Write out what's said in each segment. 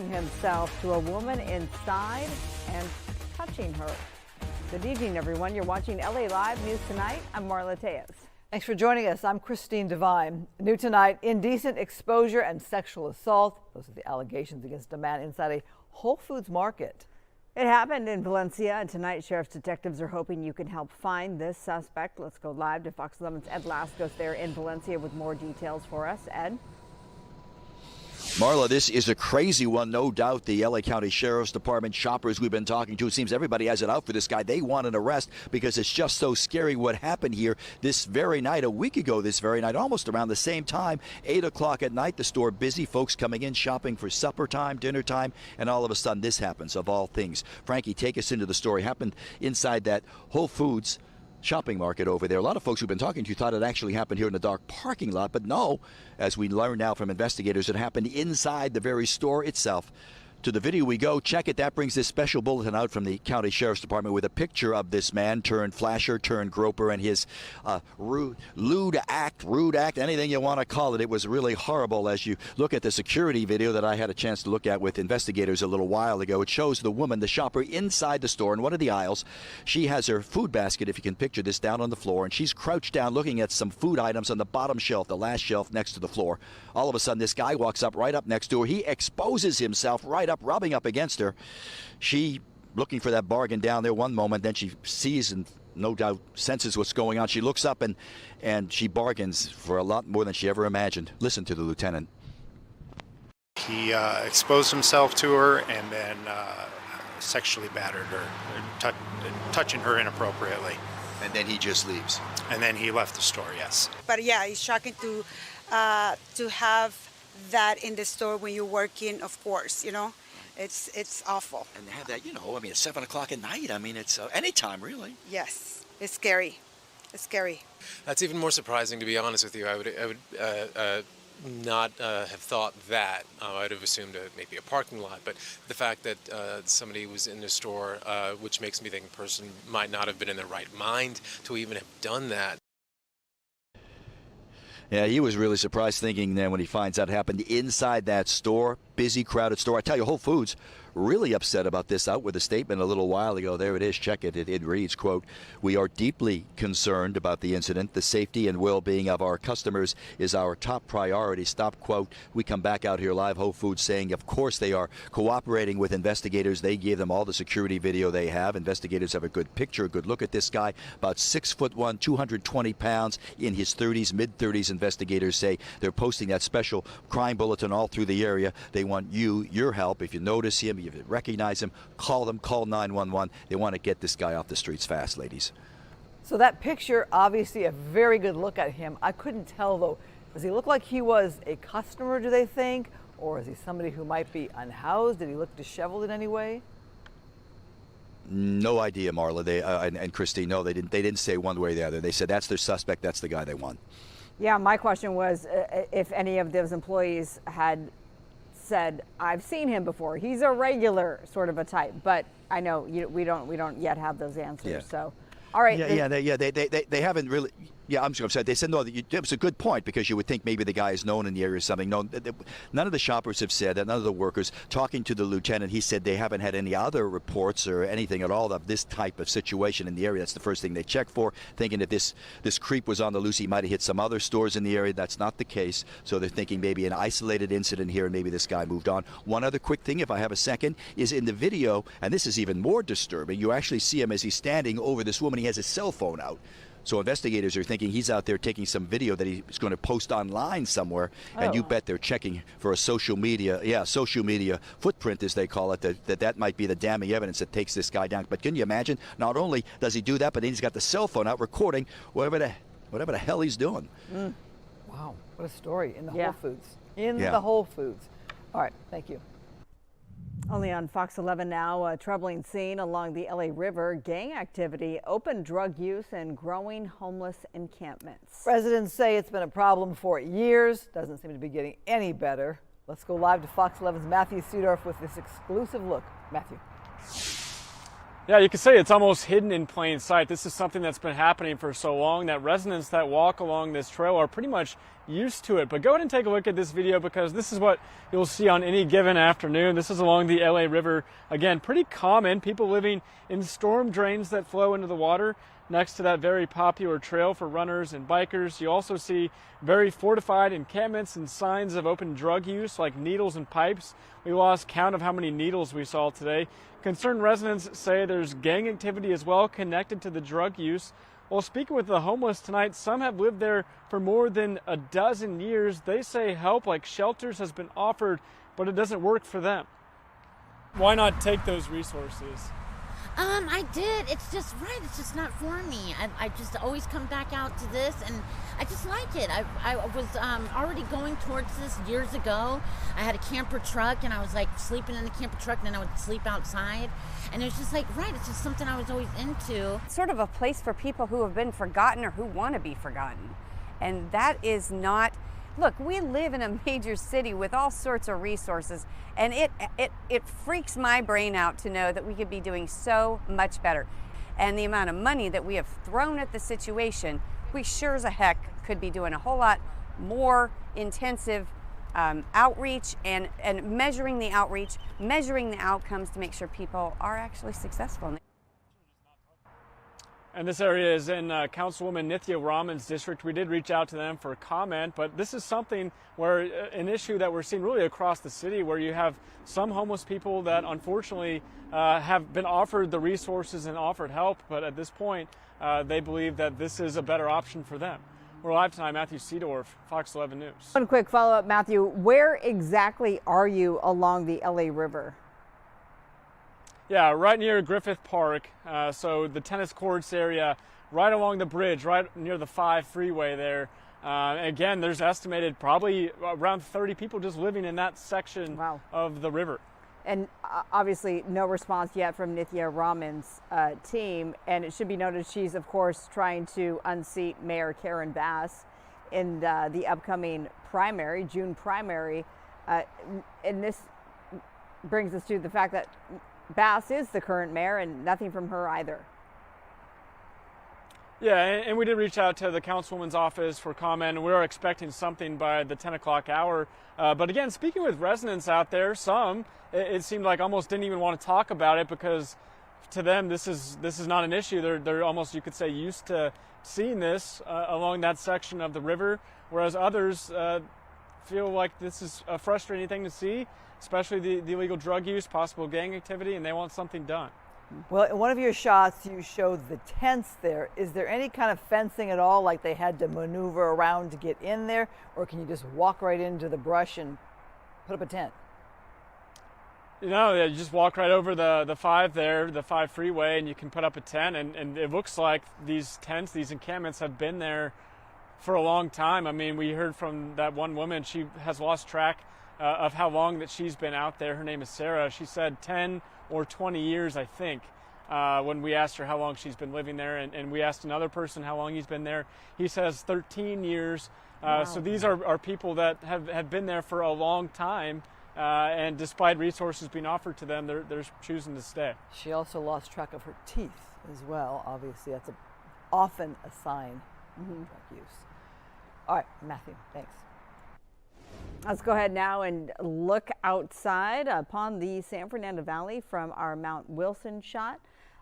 himself to a woman inside and touching her. Good evening, everyone. You're watching LA Live News Tonight. I'm Marla Tejas. Thanks for joining us. I'm Christine Devine. New tonight, indecent exposure and sexual assault. Those are the allegations against a man inside a Whole Foods market. It happened in Valencia, and tonight sheriff's detectives are hoping you can help find this suspect. Let's go live to Fox 11's Ed Lascos there in Valencia with more details for us. Ed? Marla, this is a crazy one, no doubt. The LA County Sheriff's Department shoppers we've been talking to, it seems everybody has it out for this guy. They want an arrest because it's just so scary what happened here this very night, a week ago this very night, almost around the same time, 8 o'clock at night, the store busy, folks coming in shopping for supper time, dinner time, and all of a sudden this happens, of all things. Frankie, take us into the story. It happened inside that Whole Foods shopping market over there. A lot of folks we've been talking to thought it actually happened here in the dark parking lot, but no, as we learn now from investigators, it happened inside the very store itself. To the video we go. Check it. That brings this special bulletin out from the County Sheriff's Department with a picture of this man turned flasher, turned groper, and his lewd act, anything you want to call it. It was really horrible. As you look at the security video that I had a chance to look at with investigators a little while ago, it shows the woman, the shopper, inside the store in one of the aisles. She has her food basket, if you can picture this, down on the floor, and she's crouched down looking at some food items on the bottom shelf, the last shelf next to the floor. All of a sudden, this guy walks up right up next to her. He exposes himself right up, rubbing up against her. She looking for that bargain down there one moment, then she sees and no doubt senses what's going on. She looks up and she bargains for a lot more than she ever imagined. Listen to the lieutenant. He exposed himself to her and then sexually battered her, touching her inappropriately. And then he just leaves. And then he left the store, yes. But yeah, it's shocking to have that in the store when you're working, of course, you know. It's awful. And have that, I mean, it's 7 o'clock at night. I mean, it's anytime, really. Yes, it's scary. It's scary. That's even more surprising, to be honest with you. I would not have thought that. I would have assumed maybe a parking lot. But the fact that somebody was in the store, which makes me think a person might not have been in their right mind to even have done that. Yeah, he was really surprised, thinking then when he finds out it happened inside that store, busy, crowded store. I tell you, Whole Foods really upset about this, out with a statement a little while ago. There it is. Check it. It reads, quote, "We are deeply concerned about the incident. The safety and well-being of our customers is our top priority." Stop quote. We come back out here live, Whole Foods saying, of course, they are cooperating with investigators. They gave them all the security video they have. Investigators have a good picture, a good look at this guy. About 6'1", 220 pounds, in his 30s, mid-30s. Investigators say they're posting that special crime bulletin all through the area. They want your help. If you notice him, if you recognize him, call them, call 911. They want to get this guy off the streets fast, ladies. So that picture, obviously a very good look at him. I couldn't tell, though. Does he look like he was a customer, do they think? Or is he somebody who might be unhoused? Did he look disheveled in any way? No idea, Marla. They and Christine, no, they didn't say one way or the other. They said that's their suspect, that's the guy they want. Yeah, my question was if any of those employees had said, I've seen him before. He's a regular sort of a type, but I know we don't yet have those answers. Yeah. So, all right. They haven't really. Yeah, I'm sorry. They said no. It was a good point, because you would think maybe the guy is known in the area or something. No, none of the shoppers have said that. None of the workers. Talking to the lieutenant, he said they haven't had any other reports or anything at all of this type of situation in the area. That's the first thing they check for, thinking that this creep was on the loose. He might have hit some other stores in the area. That's not the case. So they're thinking maybe an isolated incident here, and maybe this guy moved on. One other quick thing, if I have a second, is in the video, and this is even more disturbing. You actually see him as he's standing over this woman. He has his cell phone out. So investigators are thinking he's out there taking some video that he's going to post online somewhere, and you bet they're checking for a social media footprint, as they call it, that might be the damning evidence that takes this guy down. But can you imagine? Not only does he do that, but then he's got the cell phone out recording whatever the hell he's doing. Wow, what a story in the Whole Foods. The Whole Foods. All right, thank you. Only on Fox 11 now, a troubling scene along the LA River. Gang activity, open drug use, and growing homeless encampments. Residents say it's been a problem for years. Doesn't seem to be getting any better. Let's go live to Fox 11's Matthew Seedorff with this exclusive look. Matthew. Yeah, you could say it's almost hidden in plain sight. This is something that's been happening for so long that residents that walk along this trail are pretty much used to it. But go ahead and take a look at this video, because this is what you'll see on any given afternoon. This is along the LA River. Again, pretty common. People living in storm drains that flow into the water next to that very popular trail for runners and bikers. You also see very fortified encampments and signs of open drug use, like needles and pipes. We lost count of how many needles we saw today. Concerned residents say there's gang activity as well connected to the drug use. Well, speaking with the homeless tonight, some have lived there for more than a dozen years. They say help like shelters has been offered, but it doesn't work for them. Why not take those resources? I did. It's just right. It's just not for me. I just always come back out to this, and I just like it. I was already going towards this years ago. I had a camper truck, and I was like sleeping in the camper truck, and then I would sleep outside. And it was just like, right, it's just something I was always into. It's sort of a place for people who have been forgotten or who want to be forgotten. And that is not, look, we live in a major city with all sorts of resources, and it freaks my brain out to know that we could be doing so much better. And the amount of money that we have thrown at the situation, we sure as a heck could be doing a whole lot more intensive outreach and measuring the outreach, measuring the outcomes to make sure people are actually successful. And this area is in Councilwoman Nithya Raman's district. We did reach out to them for a comment, but this is something where an issue that we're seeing really across the city, where you have some homeless people that unfortunately have been offered the resources and offered help, but at this point they believe that this is a better option for them. We're live tonight. Matthew Seedorff, Fox 11 News. One quick follow-up, Matthew. Where exactly are you along the LA River? Yeah, right near Griffith Park. So the tennis courts area, right along the bridge, right near the 5 freeway there. Again, there's estimated probably around 30 people just living in that section of the river. And obviously no response yet from Nithya Raman's team. And it should be noted she's, of course, trying to unseat Mayor Karen Bass in the upcoming primary, June primary. And this brings us to the fact that Bass is the current mayor and nothing from her either. Yeah, and we did reach out to the councilwoman's office for comment, and we are expecting something by the 10 o'clock hour. But again, speaking with residents out there, some, it seemed like almost didn't even want to talk about it, because to them this is not an issue. They're almost, you could say, used to seeing this along that section of the river, whereas others feel like this is a frustrating thing to see, especially the illegal drug use, possible gang activity, and they want something done. Well, in one of your shots, you showed the tents there. Is there any kind of fencing at all, like they had to maneuver around to get in there, or can you just walk right into the brush and put up a tent? You know, you just walk right over the 5 there, the 5 freeway, and you can put up a tent, and it looks like these tents, these encampments have been there for a long time. I mean, we heard from that one woman, she has lost track of how long that she's been out there. Her name is Sarah. She said 10 or 20 years, I think, when we asked her how long she's been living there. And we asked another person how long he's been there. He says 13 years. Wow. So these are people that have been there for a long time. And despite resources being offered to them, they're choosing to stay. She also lost track of her teeth as well. Obviously, that's often a sign of drug use. All right, Matthew, thanks. Let's go ahead now and look outside upon the San Fernando Valley from our Mount Wilson shot.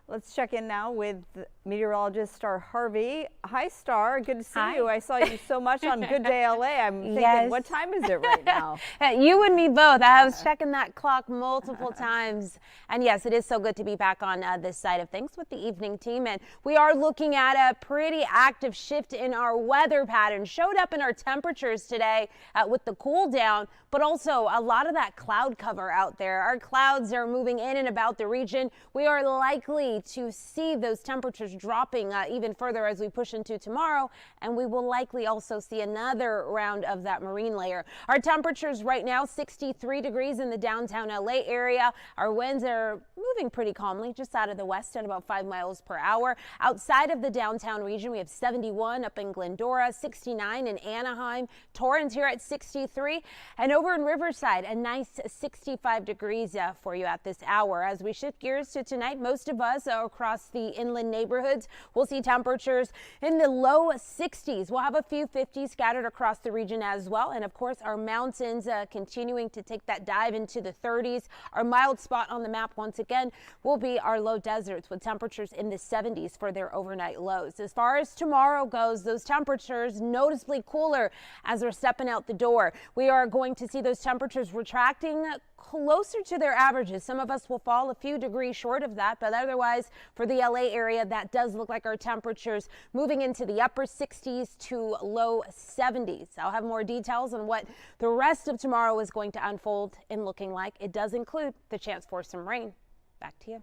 Let's check in now with meteorologist Star Harvey. Hi, Star. Good to see you. I saw you so much on Good Day LA. I'm thinking, what time is it right now? You and me both. I was checking that clock multiple times. And yes, it is so good to be back on this side of things with the evening team. And we are looking at a pretty active shift in our weather pattern. Showed up in our temperatures today with the cool down, but also a lot of that cloud cover out there. Our clouds are moving in and about the region. We are likely to see those temperatures dropping even further as we push into tomorrow, and we will likely also see another round of that marine layer. Our temperatures right now 63 degrees in the downtown LA area. Our winds are moving pretty calmly just out of the west at about 5 miles per hour. Outside of the downtown region, we have 71 up in Glendora, 69 in Anaheim, Torrance here at 63, and over in Riverside a nice 65 degrees for you at this hour. As we shift gears to tonight, most of us across the inland neighborhood neighborhoods. We'll see temperatures in the low 60s. We'll have a few 50s scattered across the region as well. And of course, our mountains continuing to take that dive into the 30s. Our mild spot on the map once again will be our low deserts with temperatures in the 70s for their overnight lows. As far as tomorrow goes, those temperatures noticeably cooler as we're stepping out the door. We are going to see those temperatures retracting closer to their averages. Some of us will fall a few degrees short of that, but otherwise for the LA area, that does look like our temperatures moving into the upper 60s to low 70s. I'll have more details on what the rest of tomorrow is going to unfold and looking like. It does include the chance for some rain. Back to you.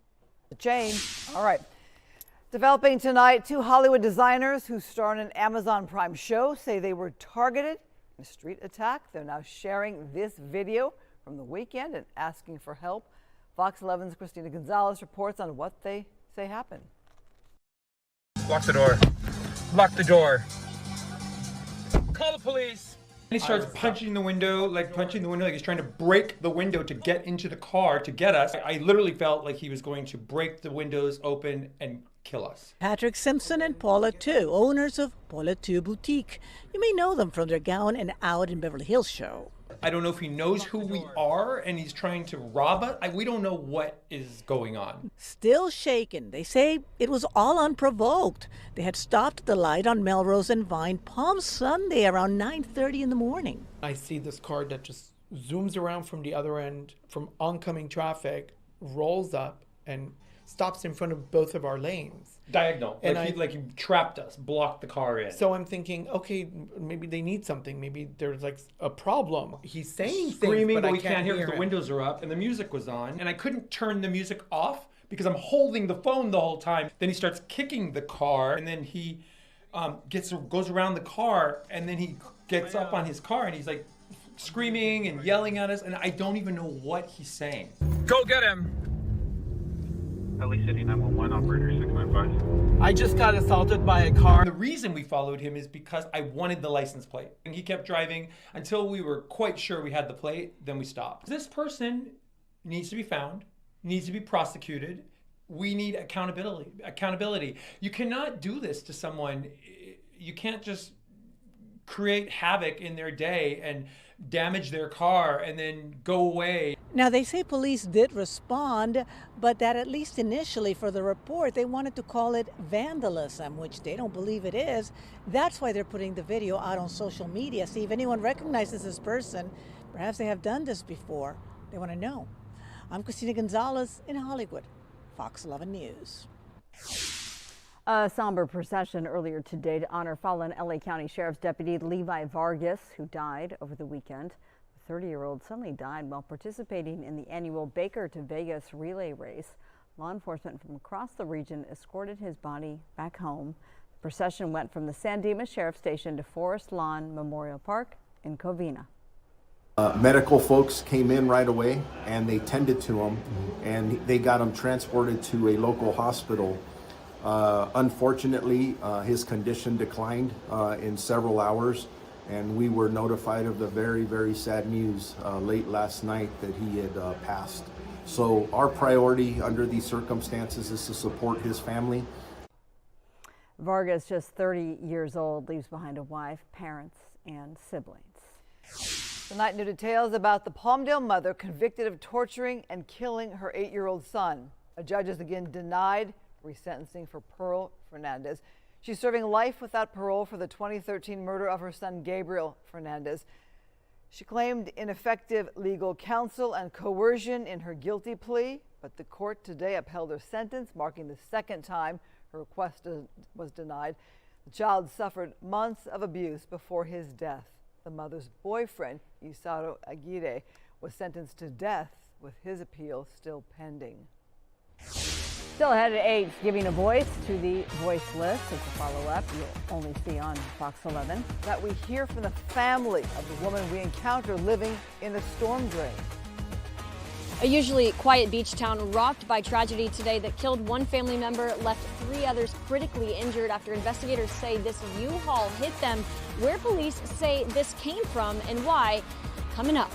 Jane. All right. Developing tonight, 2 Hollywood designers who star in an Amazon Prime show say they were targeted in a street attack. They're now sharing this video from the weekend and asking for help. Fox 11's Christina Gonzalez reports on what they say happened. Lock the door. Lock the door. Call the police. He starts punching the window like he's trying to break the window to get into the car to get us. I literally felt like he was going to break the windows open and kill us. Patrick Simpson and Paula Tu, owners of Paula Tu Boutique. You may know them from their Gown and Out in Beverly Hills show. I don't know if he knows who we are and he's trying to rob us. We don't know what is going on. Still shaken. They say it was all unprovoked. They had stopped at the light on Melrose and Vine Palm Sunday around 9:30 in the morning. I see this car that just zooms around from the other end from oncoming traffic, rolls up and stops in front of both of our lanes. Diagonal. And he trapped us, blocked the car in. So I'm thinking, okay, maybe they need something. Maybe there's like a problem. He's saying screaming, things, but we can't hear because the windows are up and the music was on. And I couldn't turn the music off because I'm holding the phone the whole time. Then he starts kicking the car, and then he goes around the car, and then he gets up on his car, and he's like screaming and yelling at us, and I don't even know what he's saying. Go get him. LA City 911, operator 695. I just got assaulted by a car. The reason we followed him is because I wanted the license plate. And he kept driving until we were quite sure we had the plate, then we stopped. This person needs to be found, needs to be prosecuted. We need accountability. You cannot do this to someone. You can't just create havoc in their day and damage their car and then go away. Now, they say police did respond, but that at least initially for the report, they wanted to call it vandalism, which they don't believe it is. That's why they're putting the video out on social media. See if anyone recognizes this person. Perhaps they have done this before. They want to know. I'm Christina Gonzalez in Hollywood, Fox 11 News. A somber procession earlier today to honor fallen LA County Sheriff's Deputy Levi Vargas, who died over the weekend. The 30-year-old suddenly died while participating in the annual Baker to Vegas relay race. Law enforcement from across the region escorted his body back home. The procession went from the San Dimas Sheriff's Station to Forest Lawn Memorial Park in Covina. Medical folks came in right away and they tended to him, and they got him transported to a local hospital. Unfortunately, his condition declined in several hours, and we were notified of the very, very sad news late last night that he had passed. So our priority under these circumstances is to support his family. Vargas, just 30 years old, leaves behind a wife, parents, and siblings. Tonight, new details about the Palmdale mother convicted of torturing and killing her 8-year-old son. A judge has again denied resentencing for Pearl Fernandez. She's serving life without parole for the 2013 murder of her son Gabriel Fernandez. She claimed ineffective legal counsel and coercion in her guilty plea, but the court today upheld her sentence, marking the second time her request was denied. The child suffered months of abuse before his death. The mother's boyfriend, Isauro Aguirre, was sentenced to death, with his appeal still pending. Still ahead at 8, giving a voice to the voiceless. It's a follow-up you'll only see on Fox 11. That we hear from the family of the woman we encounter living in a storm drain. A usually quiet beach town rocked by tragedy today that killed one family member, left 3 others critically injured after investigators say this U-Haul hit them. Where police say this came from and why, coming up.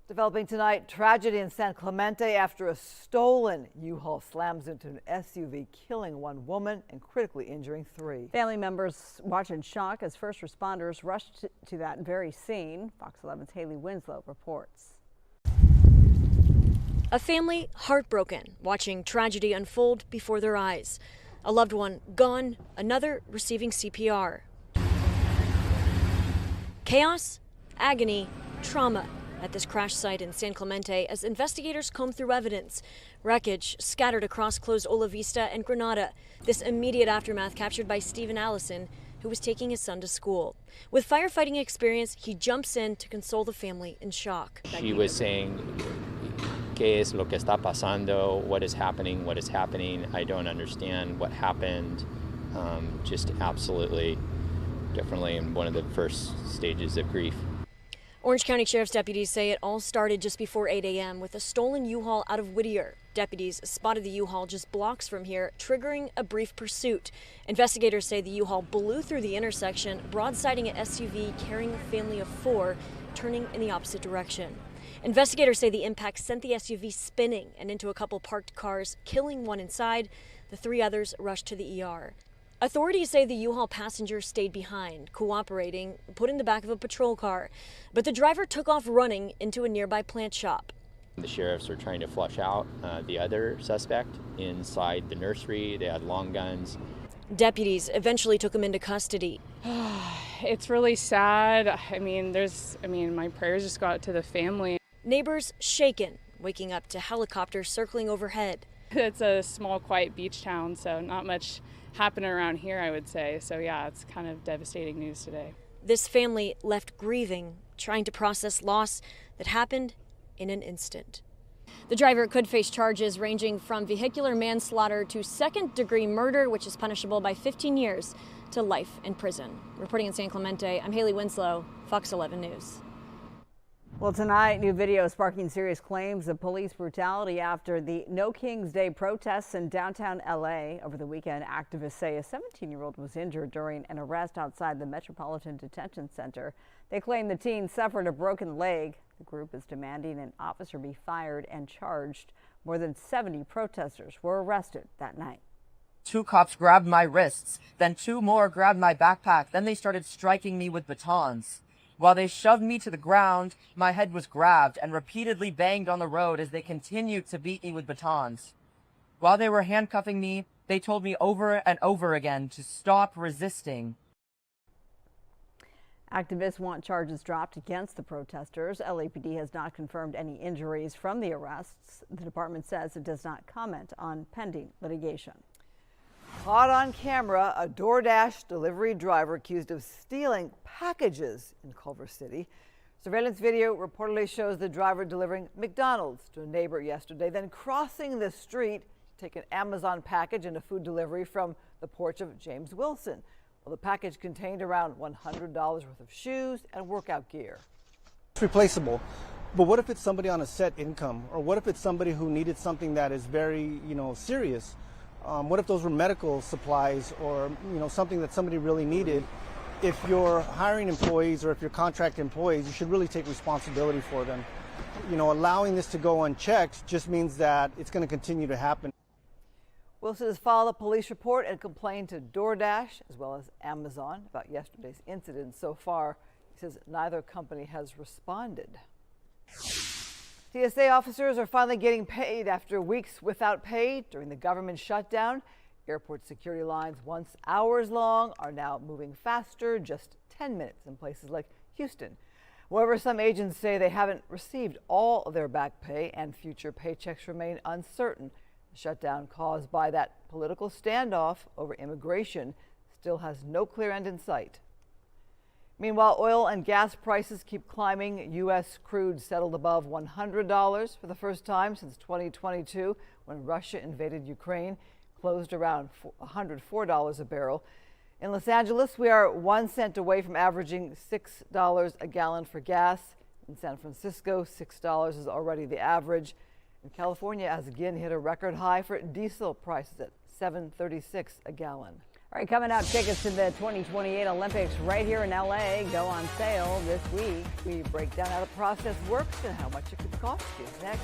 Developing tonight, tragedy in San Clemente after a stolen U-Haul slams into an SUV, killing one woman and critically injuring 3. Family members watch in shock as first responders rushed to that very scene. Fox 11's Haley Winslow reports. A family heartbroken, watching tragedy unfold before their eyes. A loved one gone, another receiving CPR. Chaos, agony, trauma at this crash site in San Clemente as investigators comb through evidence. Wreckage scattered across closed Ola Vista and Granada. This immediate aftermath captured by Stephen Allison, who was taking his son to school. With firefighting experience, he jumps in to console the family in shock. She was saying, ¿Qué es lo que está pasando? What is happening? What is happening? I don't understand what happened. Just absolutely, definitely in one of the first stages of grief. Orange County Sheriff's deputies say it all started just before 8 a.m. with a stolen U-Haul out of Whittier. Deputies spotted the U-Haul just blocks from here, triggering a brief pursuit. Investigators say the U-Haul blew through the intersection, broadsiding an SUV carrying a family of 4, turning in the opposite direction. Investigators say the impact sent the SUV spinning and into a couple parked cars, killing one inside. The 3 others rushed to the ER. Authorities say the U-Haul passenger stayed behind, cooperating, put in the back of a patrol car. But the driver took off running into a nearby plant shop. The sheriffs are trying to flush out the other suspect inside the nursery. They had long guns. Deputies eventually took him into custody. It's really sad. My prayers just go out to the family. Neighbors shaken, waking up to helicopters circling overhead. It's a small, quiet beach town, so not much happening around here, I would say. So yeah, it's kind of devastating news today. This family left grieving, trying to process loss that happened in an instant. The driver could face charges ranging from vehicular manslaughter to second-degree murder, which is punishable by 15 years to life in prison. Reporting in San Clemente, I'm Haley Winslow, Fox 11 News. Well, tonight, new video sparking serious claims of police brutality after the No King's Day protests in downtown LA. Over the weekend, activists say a 17-year-old was injured during an arrest outside the Metropolitan Detention Center. They claim the teen suffered a broken leg. The group is demanding an officer be fired and charged. More than 70 protesters were arrested that night. 2 cops grabbed my wrists, then 2 more grabbed my backpack, then they started striking me with batons. While they shoved me to the ground, my head was grabbed and repeatedly banged on the road as they continued to beat me with batons. While they were handcuffing me, they told me over and over again to stop resisting. Activists want charges dropped against the protesters. LAPD has not confirmed any injuries from the arrests. The department says it does not comment on pending litigation. Caught on camera, a DoorDash delivery driver accused of stealing packages in Culver City. Surveillance video reportedly shows the driver delivering McDonald's to a neighbor yesterday, then crossing the street to take an Amazon package and a food delivery from the porch of James Wilson. Well, the package contained around $100 worth of shoes and workout gear. It's replaceable, but what if it's somebody on a set income, or what if it's somebody who needed something that is very, serious? What if those were medical supplies or, something that somebody really needed? If you're hiring employees or if you're contract employees, you should really take responsibility for them. Allowing this to go unchecked just means that it's going to continue to happen. Wilson has filed a police report and complained to DoorDash as well as Amazon about yesterday's incident. So far, he says neither company has responded. TSA officers are finally getting paid after weeks without pay during the government shutdown. Airport security lines, once hours long, are now moving faster, just 10 minutes in places like Houston. However, some agents say they haven't received all of their back pay and future paychecks remain uncertain. The shutdown caused by that political standoff over immigration still has no clear end in sight. Meanwhile, oil and gas prices keep climbing. U.S. crude settled above $100 for the first time since 2022 when Russia invaded Ukraine, closed around $104 a barrel. In Los Angeles, we are 1 cent away from averaging $6 a gallon for gas. In San Francisco, $6 is already the average. And California has again hit a record high for diesel prices at $7.36 a gallon. All right, coming up, tickets to the 2028 Olympics right here in LA go on sale this week. We break down how the process works and how much it could cost you. Next.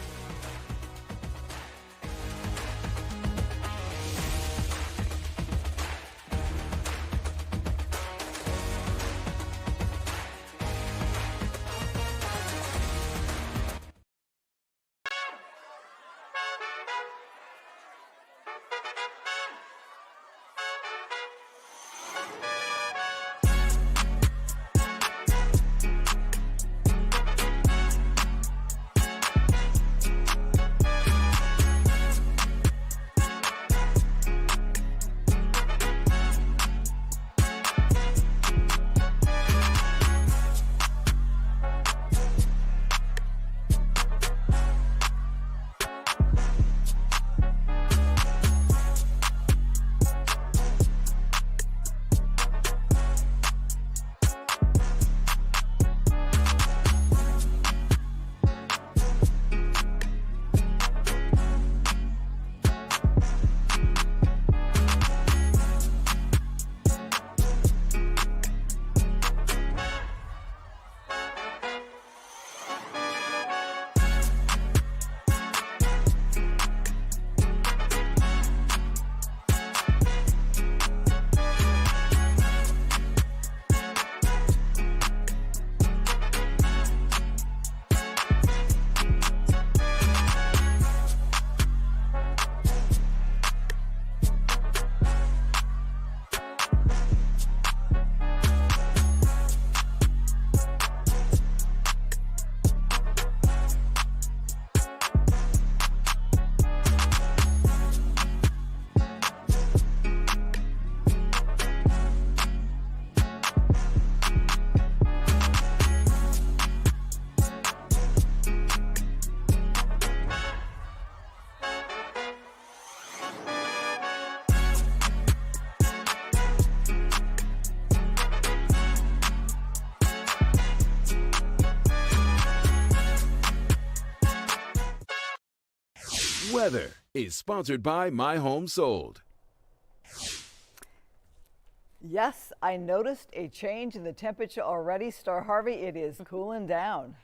Weather is sponsored by My Home Sold. Yes, I noticed a change in the temperature already. Star Harvey, it is cooling down.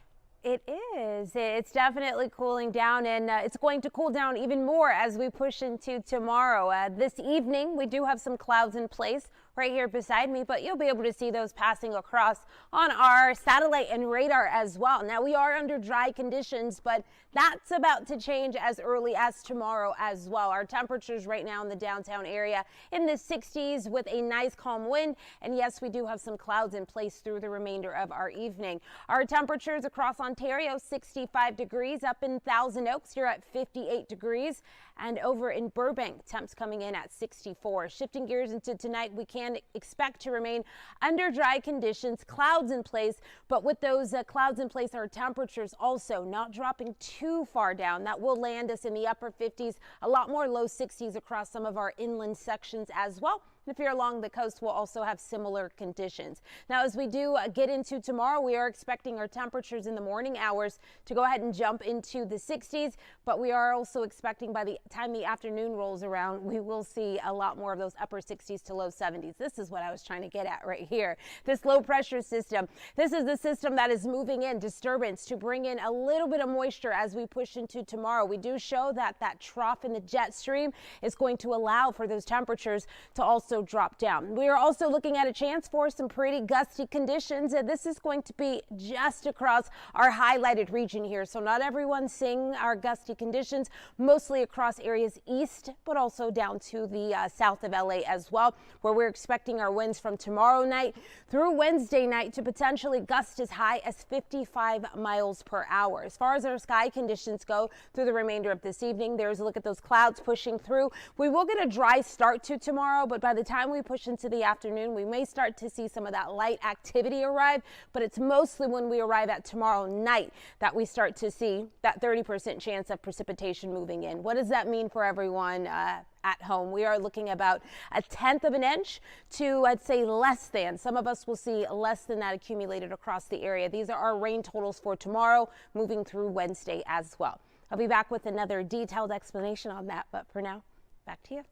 It is. It's definitely cooling down, and it's going to cool down even more as we push into tomorrow. This evening, we do have some clouds in place right here beside me, but you'll be able to see those passing across on our satellite and radar as well. Now, we are under dry conditions, but that's about to change as early as tomorrow as well. Our temperatures right now in the downtown area in the 60s with a nice calm wind. And yes, we do have some clouds in place through the remainder of our evening. Our temperatures across Ontario, 65 degrees. Up in Thousand Oaks, you're at 58 degrees. And over in Burbank, temps coming in at 64. Shifting gears into tonight, we can expect to remain under dry conditions, clouds in place, but with those clouds in place, our temperatures also not dropping too far down. That will land us in the upper 50s, a lot more low 60s across some of our inland sections as well. If you're along the coast, we'll also have similar conditions. Now, as we do get into tomorrow, we are expecting our temperatures in the morning hours to go ahead and jump into the 60s, but we are also expecting by the time the afternoon rolls around, we will see a lot more of those upper 60s to low 70s. This is what I was trying to get at right here. This low pressure system, this is the system that is moving in disturbance to bring in a little bit of moisture as we push into tomorrow. We do show that that trough in the jet stream is going to allow for those temperatures to also drop down. We are also looking at a chance for some pretty gusty conditions. This is going to be just across our highlighted region here. So not everyone's seeing our gusty conditions, mostly across areas east, but also down to the south of LA as well, where we're expecting our winds from tomorrow night through Wednesday night to potentially gust as high as 55 miles per hour. As far as our sky conditions go through the remainder of this evening, there's a look at those clouds pushing through. We will get a dry start to tomorrow, but by the time we push into the afternoon, we may start to see some of that light activity arrive, but it's mostly when we arrive at tomorrow night that we start to see that 30% chance of precipitation moving in. What does that mean for everyone at home? We are looking about 1/10 of an inch to, I'd say, less than. Some of us will see less than that accumulated across the area. These are our rain totals for tomorrow, moving through Wednesday as well. I'll be back with another detailed explanation on that, but for now, back to you.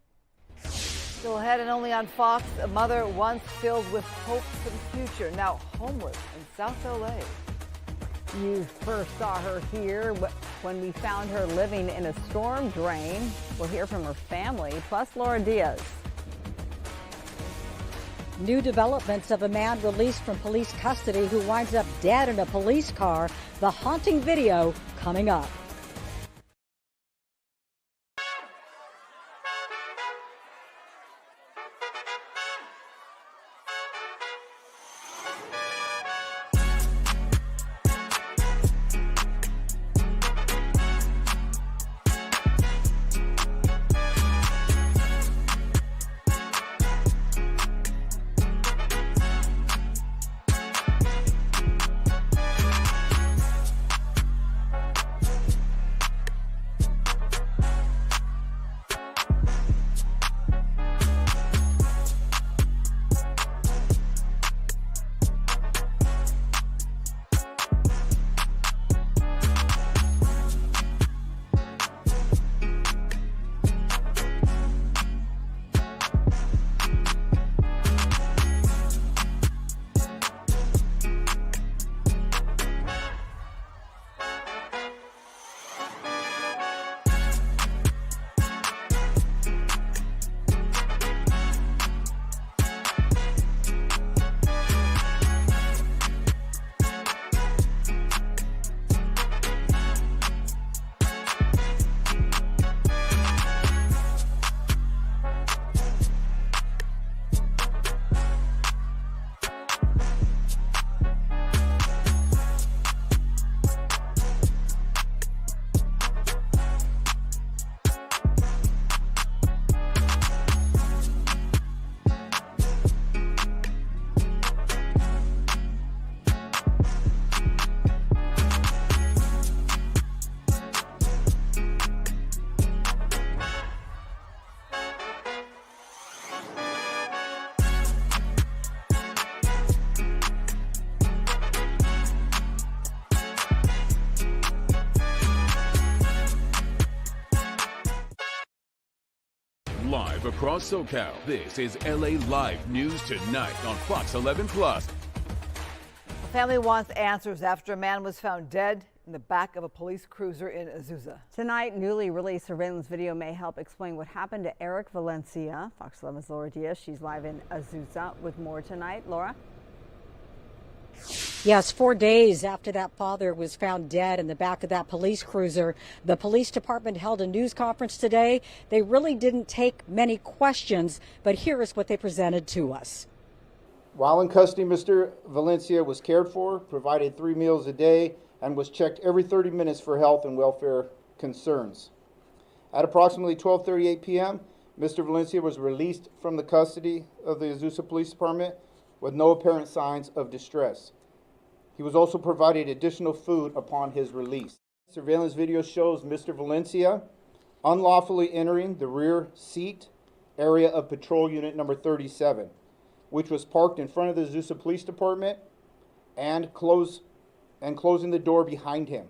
Still ahead and only on Fox, a mother once filled with hope for the future, now homeless in South LA. You first saw her here when we found her living in a storm drain. We'll hear from her family, plus Laura Diaz. New developments of a man released from police custody who winds up dead in a police car. The haunting video coming up. Live across SoCal, this is LA Live News Tonight on Fox 11 Plus. The family wants answers after a man was found dead in the back of a police cruiser in Azusa. Tonight, newly released surveillance video may help explain what happened to Eric Valencia. Fox 11's Laura Diaz, she's live in Azusa with more tonight. Laura? Yes, 4 days after that father was found dead in the back of that police cruiser, the police department held a news conference today. They really didn't take many questions, but here is what they presented to us. While in custody, Mr. Valencia was cared for, provided 3 meals a day, and was checked every 30 minutes for health and welfare concerns. At approximately 12:38 p.m., Mr. Valencia was released from the custody of the Azusa Police Department with no apparent signs of distress. He was also provided additional food upon his release. Surveillance video shows Mr. Valencia unlawfully entering the rear seat area of Patrol Unit number 37, which was parked in front of the Azusa Police Department, and closing the door behind him.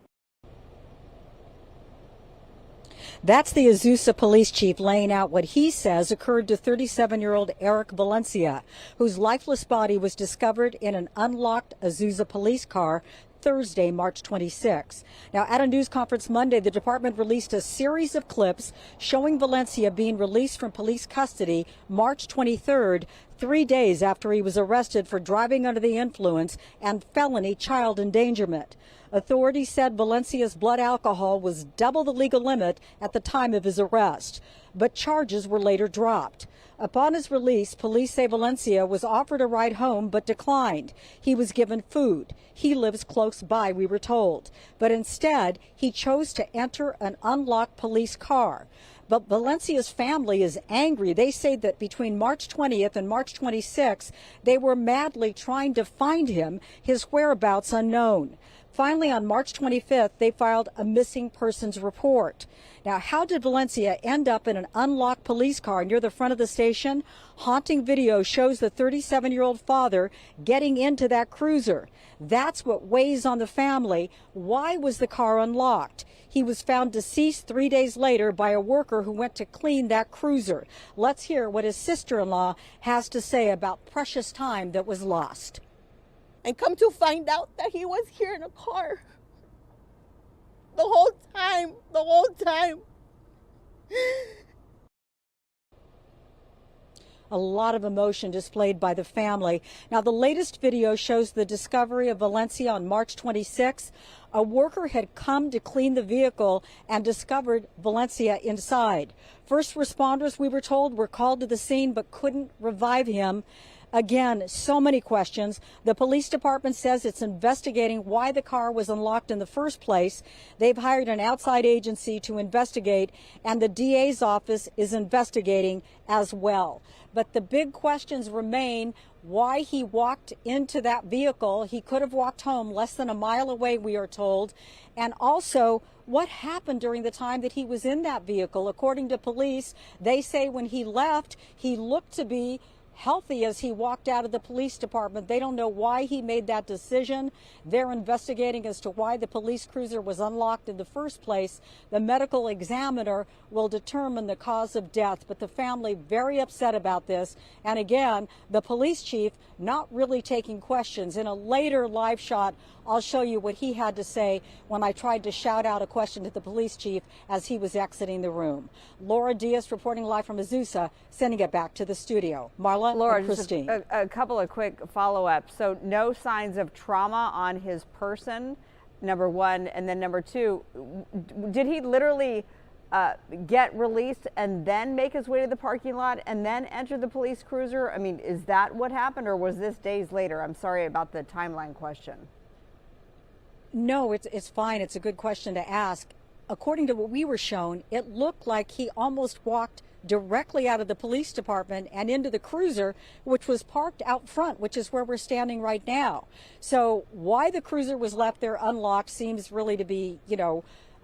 That's the Azusa police chief laying out what he says occurred to 37-year-old Eric Valencia, whose lifeless body was discovered in an unlocked Azusa police car Thursday, March 26. Now, at a news conference Monday, the department released a series of clips showing Valencia being released from police custody March 23rd, 3 days after he was arrested for driving under the influence and felony child endangerment. Authorities said Valencia's blood alcohol was double the legal limit at the time of his arrest, but charges were later dropped. Upon his release, police say Valencia was offered a ride home but declined. He was given food. He lives close by, we were told. But instead, he chose to enter an unlocked police car. But Valencia's family is angry. They say that between March 20th and March 26th, they were madly trying to find him, his whereabouts unknown. Finally, on March 25th, they filed a missing persons report. Now, how did Valencia end up in an unlocked police car near the front of the station? Haunting video shows the 37-year-old father getting into that cruiser. That's what weighs on the family. Why was the car unlocked? He was found deceased 3 days later by a worker who went to clean that cruiser. Let's hear what his sister-in-law has to say about precious time that was lost. And come to find out that he was here in a car the whole time. A lot of emotion displayed by the family. Now, the latest video shows the discovery of Valencia on March 26. A worker had come to clean the vehicle and discovered Valencia inside. First responders, we were told, were called to the scene but couldn't revive him. Again, so many questions. The police department says it's investigating why the car was unlocked in the first place. They've hired an outside agency to investigate, and the DA's office is investigating as well. But the big questions remain: why he walked into that vehicle. He could have walked home less than a mile away, we are told. And also, what happened during the time that he was in that vehicle? According to police, they say when he left, he looked to be healthy as he walked out of the police department. They don't know why he made that decision. They're investigating as to why the police cruiser was unlocked in the first place. The medical examiner will determine the cause of death, but the family very upset about this. And again, the police chief not really taking questions. In a later live shot, I'll show you what he had to say when I tried to shout out a question to the police chief as he was exiting the room. Laura Diaz reporting live from Azusa, sending it back to the studio. Marla, Laura, and Christine. just a couple of quick follow-ups. So no signs of trauma on his person, number one. And then number two, did he literally get released and then make his way to the parking lot and then enter the police cruiser? I mean, is that what happened, or was this days later? I'm sorry about the timeline question. No, it's fine. It's a good question to ask. According to what we were shown, it looked like he almost walked directly out of the police department and into the cruiser, which was parked out front, which is where we're standing right now. So why the cruiser was left there unlocked seems really to be,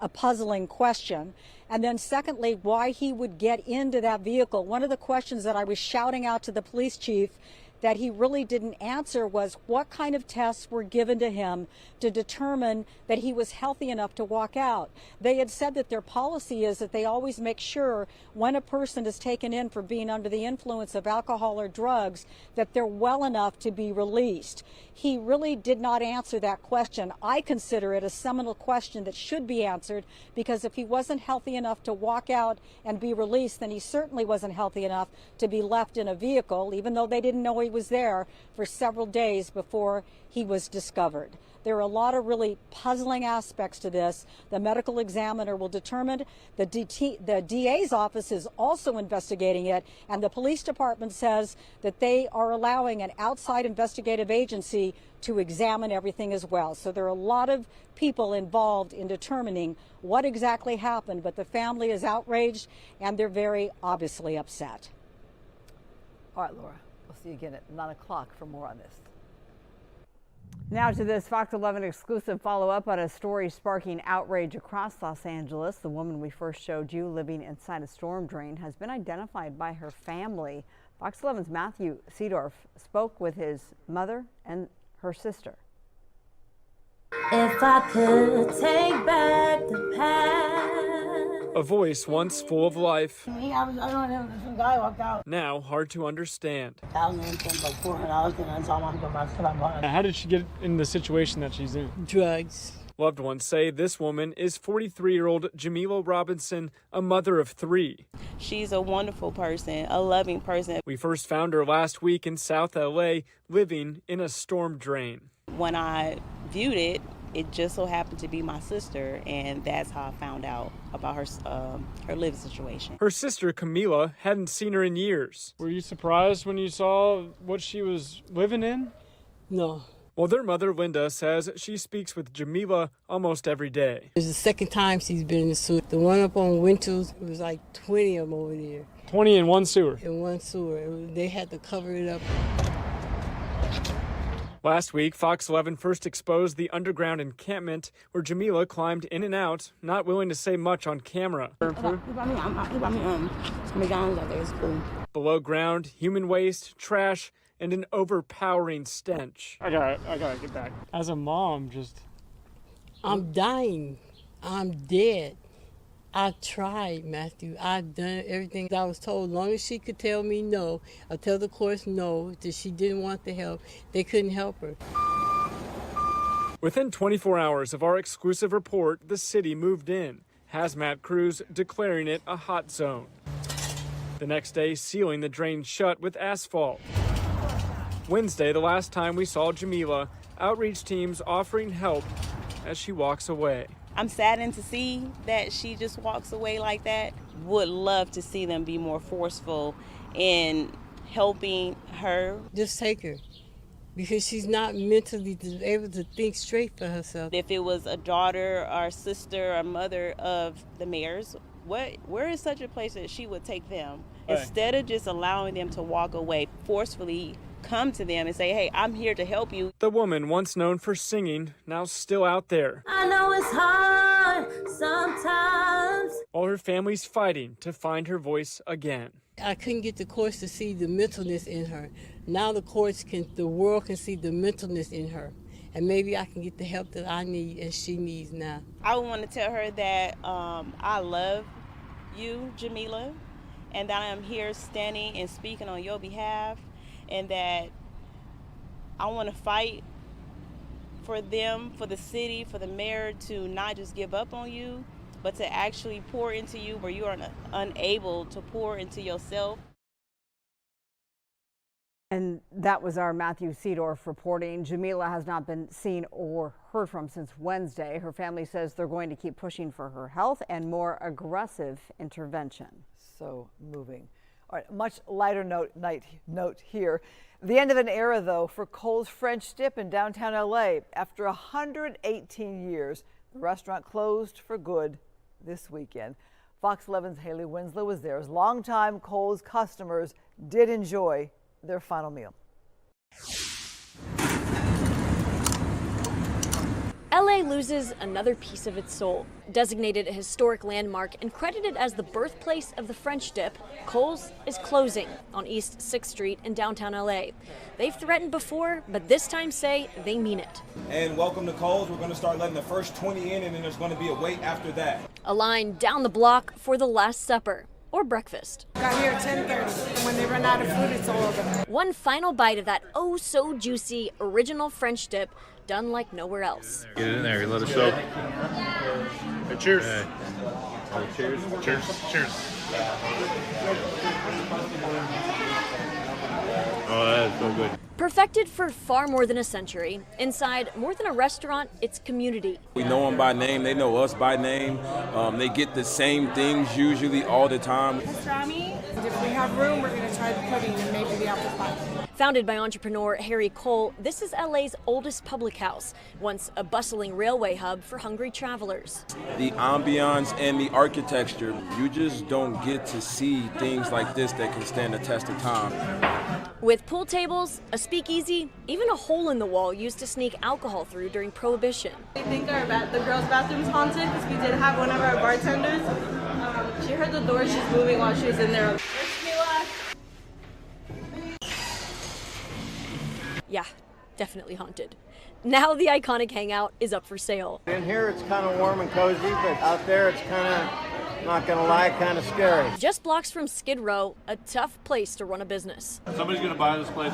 a puzzling question. And then secondly, why he would get into that vehicle. One of the questions that I was shouting out to the police chief that he really didn't answer was what kind of tests were given to him to determine that he was healthy enough to walk out. They had said that their policy is that they always make sure when a person is taken in for being under the influence of alcohol or drugs that they're well enough to be released. He really did not answer that question. I consider it a seminal question that should be answered, because if he wasn't healthy enough to walk out and be released, then he certainly wasn't healthy enough to be left in a vehicle, even though they didn't know he was there for several days before he was discovered. There are a lot of really puzzling aspects to this. The medical examiner will determine. The DA's office is also investigating it, and the police department says that they are allowing an outside investigative agency to examine everything as well. So there are a lot of people involved in determining what exactly happened, but the family is outraged and they're very obviously upset. All right, Laura, we'll see you again at 9 o'clock for more on this. Now to this Fox 11 exclusive follow-up on a story sparking outrage across Los Angeles. The woman we first showed you living inside a storm drain has been identified by her family. Fox 11's Matthew Seedorff spoke with his mother and her sister. If I could take back the past. A voice once full of life, I don't know, some guy walked out. now hard to understand. Like $400, and I told him I'm going back to my body. How did she get in the situation that she's in? Drugs. Loved ones say this woman is 43-year-old Jamila Robinson, a mother of 3. She's a wonderful person, a loving person. We first found her last week in South LA, living in a storm drain. When I viewed it, it just so happened to be my sister, and that's how I found out about her living situation. Her sister, Camila, hadn't seen her in years. Were you surprised when you saw what she was living in? No. Well, their mother, Linda, says she speaks with Jamila almost every day. It's the second time she's been in the sewer. The one up on Winters, it was like 20 of them over there. 20 in one sewer? In one sewer. They had to cover it up. Last week, Fox 11 first exposed the underground encampment where Jamila climbed in and out, not willing to say much on camera. Below ground, human waste, trash, and an overpowering stench. I gotta get back. As a mom, I'm dying. I'm dead. I tried, Matthew. I've done everything I was told. As long as she could tell me no, or tell the courts no, that she didn't want the help, they couldn't help her. Within 24 hours of our exclusive report, the city moved in. Hazmat crews declaring it a hot zone. The next day, sealing the drain shut with asphalt. Wednesday, the last time we saw Jamila, outreach teams offering help as she walks away. I'm saddened to see that she just walks away like that. Would love to see them be more forceful in helping her. Just take her, because she's not mentally able to think straight for herself. If it was a daughter or sister or mother of the mayor's, where is such a place that she would take them? Right. Instead of just allowing them to walk away, forcefully come to them and say, hey, I'm here to help you. The woman, once known for singing, now still out there. I know it's hard sometimes. While her family's fighting to find her voice again. I couldn't get the courts to see the mentalness in her. Now the world can see the mentalness in her. And maybe I can get the help that I need and she needs now. I would want to tell her that I love you, Jamila, and that I am here standing and speaking on your behalf, and that I want to fight for them, for the city, for the mayor to not just give up on you, but to actually pour into you where you are unable to pour into yourself. And that was our Matthew Seedorff reporting. Jamila has not been seen or heard from since Wednesday. Her family says they're going to keep pushing for her health and more aggressive intervention. So moving. All right, much lighter note here. The end of an era, though, for Cole's French Dip in downtown LA. After 118 years, the restaurant closed for good this weekend. Fox 11's Haley Winslow was there as longtime Cole's customers did enjoy their final meal. LA loses another piece of its soul. Designated a historic landmark and credited as the birthplace of the French dip, Cole's is closing on East 6th Street in downtown LA. They've threatened before, but this time say they mean it. And welcome to Cole's. We're going to start letting the first 20 in, and then there's going to be a wait after that. A line down the block for the Last Supper or breakfast. Got here at 10:30, and when they run out of food, it's all over. One final bite of that oh so juicy original French dip, done like nowhere else. Get it in there, let it soak. Hey, cheers. Hey. Cheers. Cheers. Cheers. Oh, that is so good. Perfected for far more than a century, inside more than a restaurant, it's community. We know them by name, they know us by name. They get the same things usually all the time. Pastrami. If we have room, we're going to try the pudding and maybe the apple pie. Founded by entrepreneur Harry Cole, this is LA's oldest public house, once a bustling railway hub for hungry travelers. The ambiance and the architecture, you just don't get to see things like this that can stand the test of time. With pool tables, a speakeasy, even a hole in the wall used to sneak alcohol through during Prohibition. I think the girls' bathroom's haunted because we did have one of our bartenders. She heard the door, she's moving while she was in there. Yeah, definitely haunted. Now the iconic hangout is up for sale. In here it's kind of warm and cozy, but out there it's kind of, not gonna lie, kind of scary. Just blocks from Skid Row, a tough place to run a business. Somebody's gonna buy this place.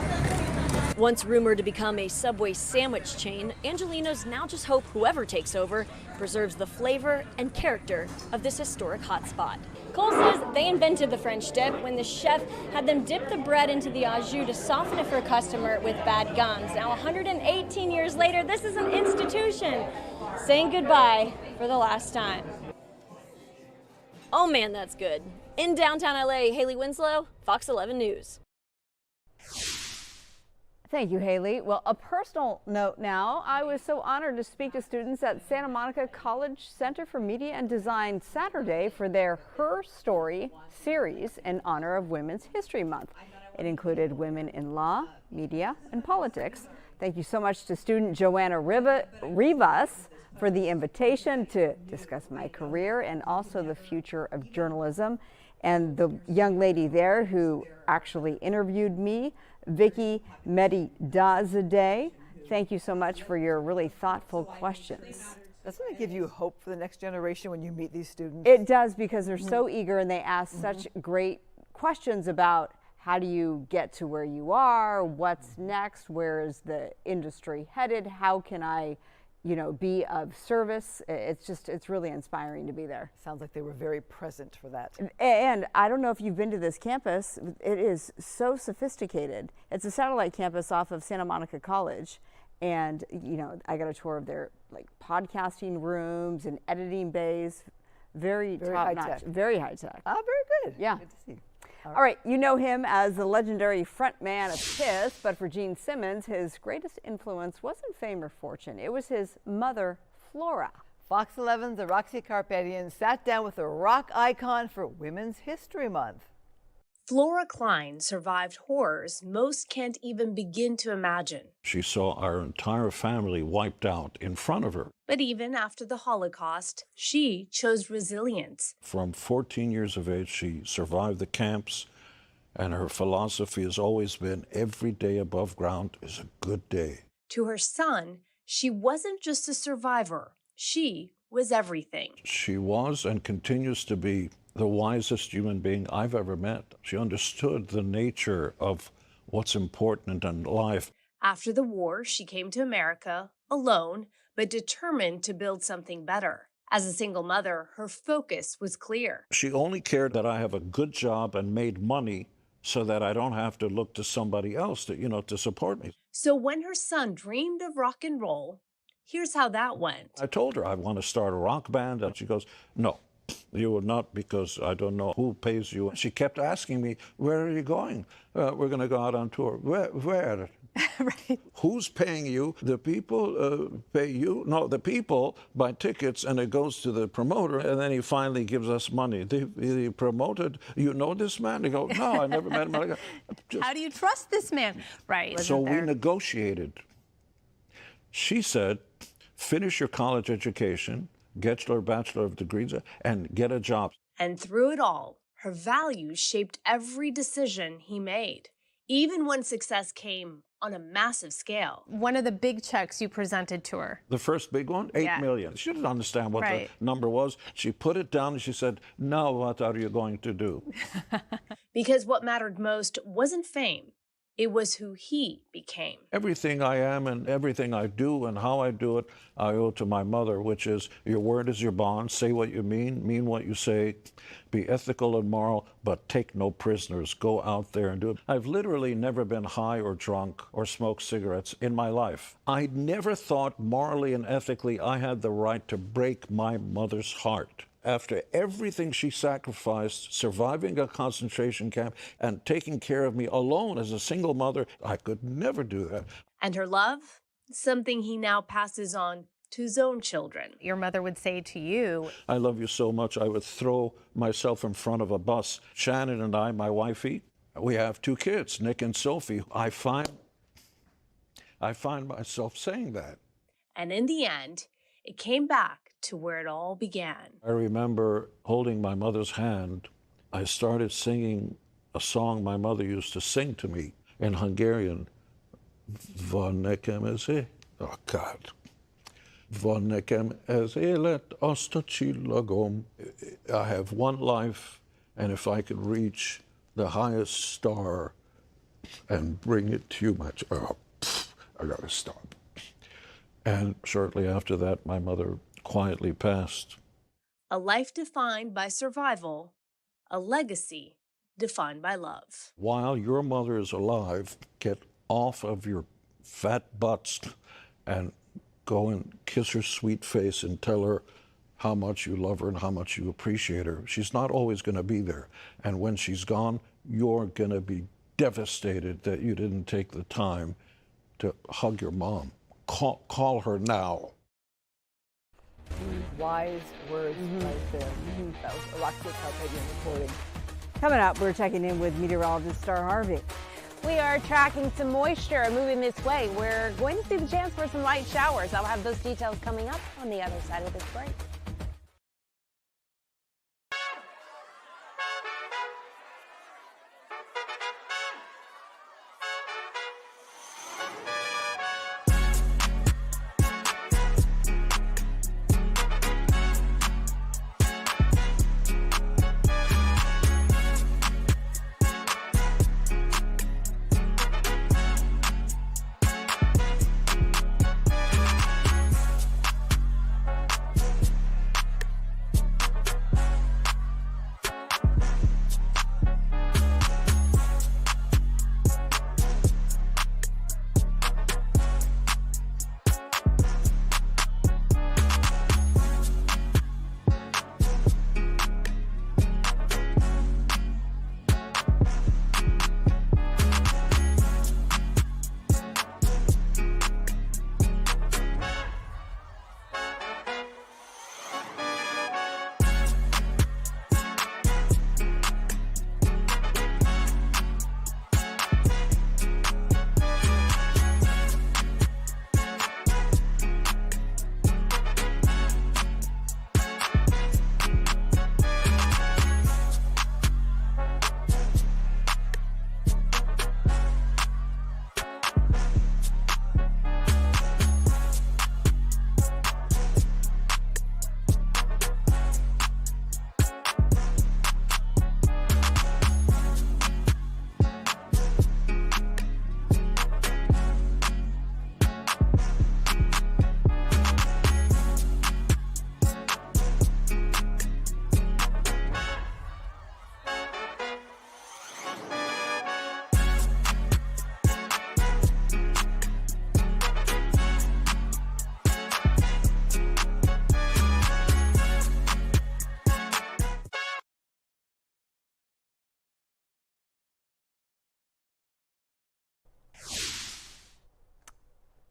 Once rumored to become a Subway sandwich chain, Angelinos now just hope whoever takes over preserves the flavor and character of this historic hotspot. Cole says they invented the French dip when the chef had them dip the bread into the au jus to soften it for a customer with bad gums. Now, 118 years later, this is an institution saying goodbye for the last time. Oh man, that's good. In downtown LA, Haley Winslow, Fox 11 News. Thank you, Haley. Well, a personal note now. I was so honored to speak to students at Santa Monica College Center for Media and Design Saturday for their Her Story series in honor of Women's History Month. It included women in law, media, and politics, Thank you so much to student Joanna Rivas for the invitation to discuss my career and also the future of journalism. And the young lady there who actually interviewed me, Vicky Medidazadeh, thank you so much for your really thoughtful questions. Doesn't it give you hope for the next generation when you meet these students? It does, because they're so eager and they ask such great questions about how do you get to where you are, what's next, where is the industry headed, how can I, be of service. It's really inspiring to be there. Sounds like they were very present for that. And I don't know if you've been to this campus. It is so sophisticated. It's a satellite campus off of Santa Monica College. And, I got a tour of their podcasting rooms and editing bays. Very top notch. Very high tech. Ah, very good. Yeah. Good to see. All right, you know him as the legendary frontman of Kiss, but for Gene Simmons, his greatest influence wasn't fame or fortune. It was his mother, Flora. Fox 11's Roxy Carpetian sat down with a rock icon for Women's History Month. Flora Klein survived horrors most can't even begin to imagine. She saw our entire family wiped out in front of her. But even after the Holocaust, she chose resilience. From 14 years of age, she survived the camps, and her philosophy has always been every day above ground is a good day. To her son, she wasn't just a survivor. She was everything. She was and continues to be the wisest human being I've ever met. She understood the nature of what's important in life. After the war, she came to America alone, but determined to build something better. As a single mother, her focus was clear. She only cared that I have a good job and made money so that I don't have to look to somebody else to support me. So when her son dreamed of rock and roll, here's how that went. I told her I want to start a rock band, and she goes, no. You would not, because I don't know who pays you. She kept asking me, where are you going? We're going to go out on tour. Where? Right. Who's paying you? The people pay you? No, the people buy tickets, and it goes to the promoter, and then he finally gives us money. They promoted, you know this man? They go, no, I never met him. How do you trust this man? Right. So we negotiated. She said, finish your college education, get your bachelor of degrees, and get a job. And through it all, her values shaped every decision he made, even when success came on a massive scale. One of the big checks you presented to her. The first big one, $8 million. She didn't understand what the number was. She put it down and she said, now what are you going to do? Because what mattered most wasn't fame. It was who he became. Everything I am and everything I do and how I do it, I owe to my mother, which is your word is your bond. Say what you mean what you say, be ethical and moral, but take no prisoners. Go out there and do it. I've literally never been high or drunk or smoked cigarettes in my life. I never thought morally and ethically I had the right to break my mother's heart. After everything she sacrificed, surviving a concentration camp and taking care of me alone as a single mother, I could never do that. And her love? Something he now passes on to his own children. Your mother would say to you, I love you so much, I would throw myself in front of a bus. Shannon and I, my wifey, we have 2 kids, Nick and Sophie. I find myself saying that. And in the end, it came back to where it all began. I remember holding my mother's hand. I started singing a song my mother used to sing to me in Hungarian. Van nekem ez oh God. Van nekem ez élet azt a csillagom. I have one life, and if I could reach the highest star and bring it to you, I gotta stop. And shortly after that, my mother quietly passed. A life defined by survival, a legacy defined by love. While your mother is alive, get off of your fat butts and go and kiss her sweet face and tell her how much you love her and how much you appreciate her. She's not always going to be there. And when she's gone, you're going to be devastated that you didn't take the time to hug your mom. Call her now. Wise words right there. That was a Roxy Carpetian reporting. Coming up, we're checking in with meteorologist Star Harvey. We are tracking some moisture moving this way. We're going to see the chance for some light showers. I'll have those details coming up on the other side of this break.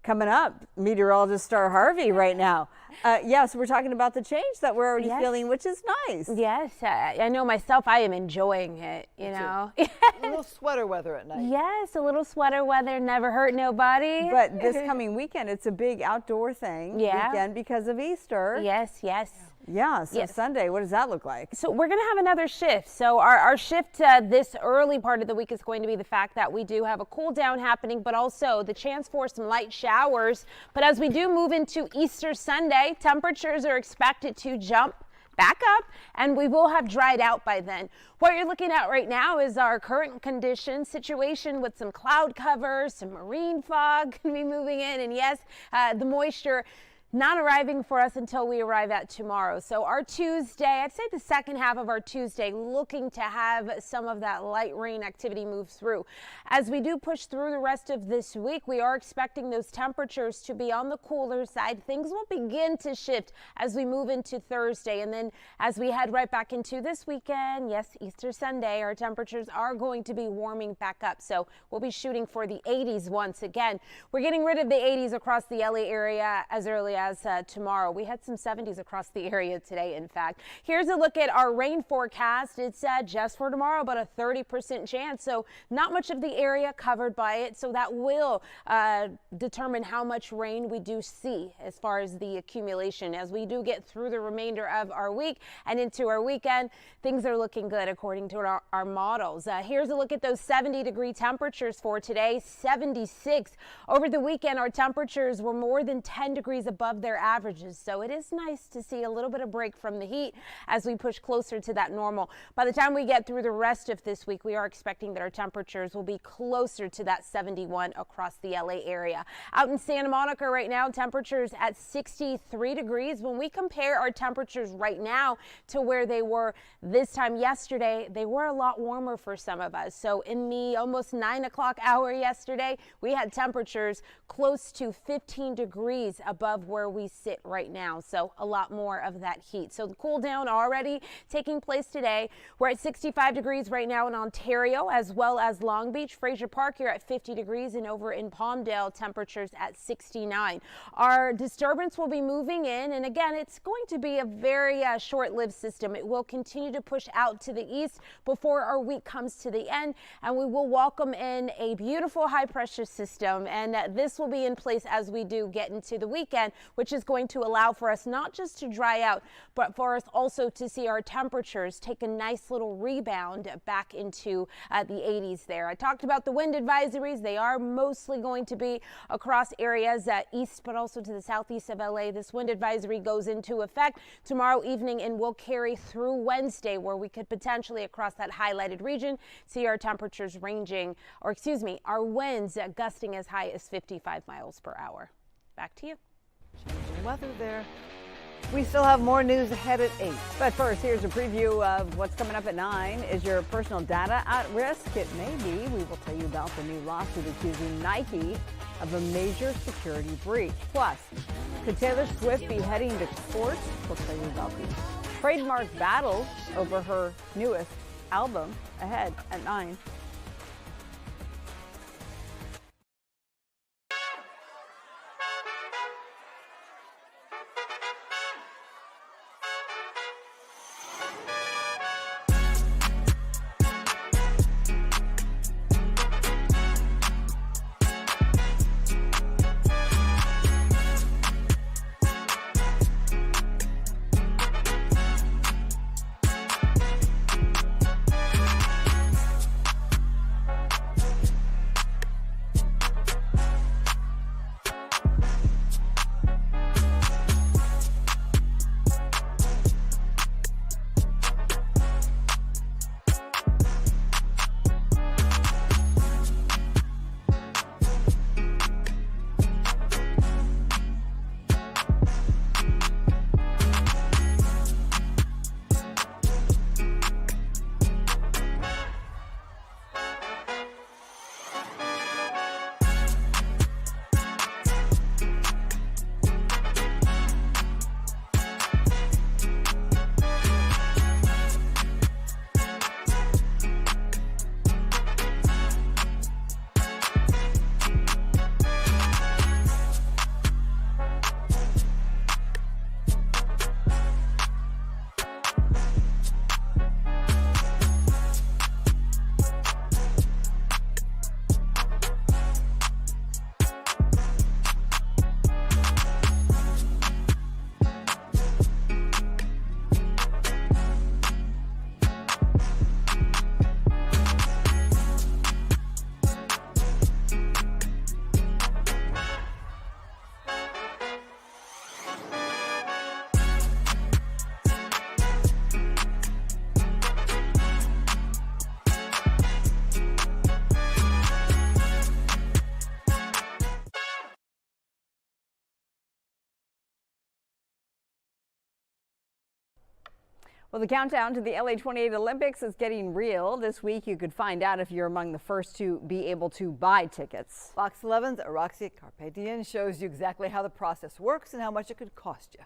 Coming up, meteorologist Star Harvey right now. Yes, we're talking about the change that we're already feeling, which is nice. Yes, I know myself, I am enjoying it, you know. A little sweater weather at night. Yes, a little sweater weather, never hurt nobody. But this coming weekend, it's a big outdoor thing weekend because of Easter. Yes, yes. Yeah, so Sunday, what does that look like? So we're going to have another shift. So our shift this early part of the week is going to be the fact that we do have a cool down happening, but also the chance for some light showers. But as we do move into Easter Sunday, temperatures are expected to jump back up, and we will have dried out by then. What you're looking at right now is our current condition situation with some cloud cover, some marine fog going to be moving in, and yes, the moisture not arriving for us until we arrive at tomorrow. So our Tuesday, I'd say the second half of our Tuesday, looking to have some of that light rain activity move through. As we do push through the rest of this week, we are expecting those temperatures to be on the cooler side. Things will begin to shift as we move into Thursday. And then as we head right back into this weekend, yes, Easter Sunday, our temperatures are going to be warming back up. So we'll be shooting for the 80s once again. We're getting rid of the 80s across the LA area as early as tomorrow. We had some 70s across the area today, in fact. Here's a look at our rain forecast. It's just for tomorrow, but a 30% chance. So not much of the area covered by it. So that will determine how much rain we do see as far as the accumulation. As we do get through the remainder of our week and into our weekend, things are looking good according to our models. Here's a look at those 70-degree temperatures for today. 76. Over the weekend, our temperatures were more than 10 degrees above their averages. So it is nice to see a little bit of break from the heat as we push closer to that normal. By the time we get through the rest of this week, we are expecting that our temperatures will be closer to that 71 across the LA area. Out in Santa Monica right now, temperatures at 63 degrees. When we compare our temperatures right now to where they were this time yesterday, they were a lot warmer for some of us. So in the almost 9 o'clock hour yesterday, we had temperatures close to 15 degrees above where where we sit right now. So a lot more of that heat. So the cool down already taking place today. We're at 65 degrees right now in Ontario, as well as Long Beach. Fraser Park here at 50 degrees, and over in Palmdale, temperatures at 69. Our disturbance will be moving in, and again, it's going to be a very short-lived system. It will continue to push out to the east before our week comes to the end, and we will welcome in a beautiful high-pressure system, and this will be in place as we do get into the weekend, which is going to allow for us not just to dry out, but for us also to see our temperatures take a nice little rebound back into the 80s there. I talked about the wind advisories. They are mostly going to be across areas east, but also to the southeast of LA. This wind advisory goes into effect tomorrow evening and will carry through Wednesday, where we could potentially, across that highlighted region, see our temperatures ranging, or excuse me, our winds gusting as high as 55 miles per hour. Back to you. Changing weather there. We still have more news ahead at 8. But first, here's a preview of what's coming up at 9. Is your personal data at risk? It may be. We will tell you about the new lawsuit accusing Nike of a major security breach. Plus, could Taylor Swift be heading to court? We'll tell you about the Trademark battle over her newest album ahead at 9. Well, the countdown to the LA28 Olympics is getting real. This week, you could find out if you're among the first to be able to buy tickets. Fox 11's Araxi Carpetian shows you exactly how the process works and how much it could cost you.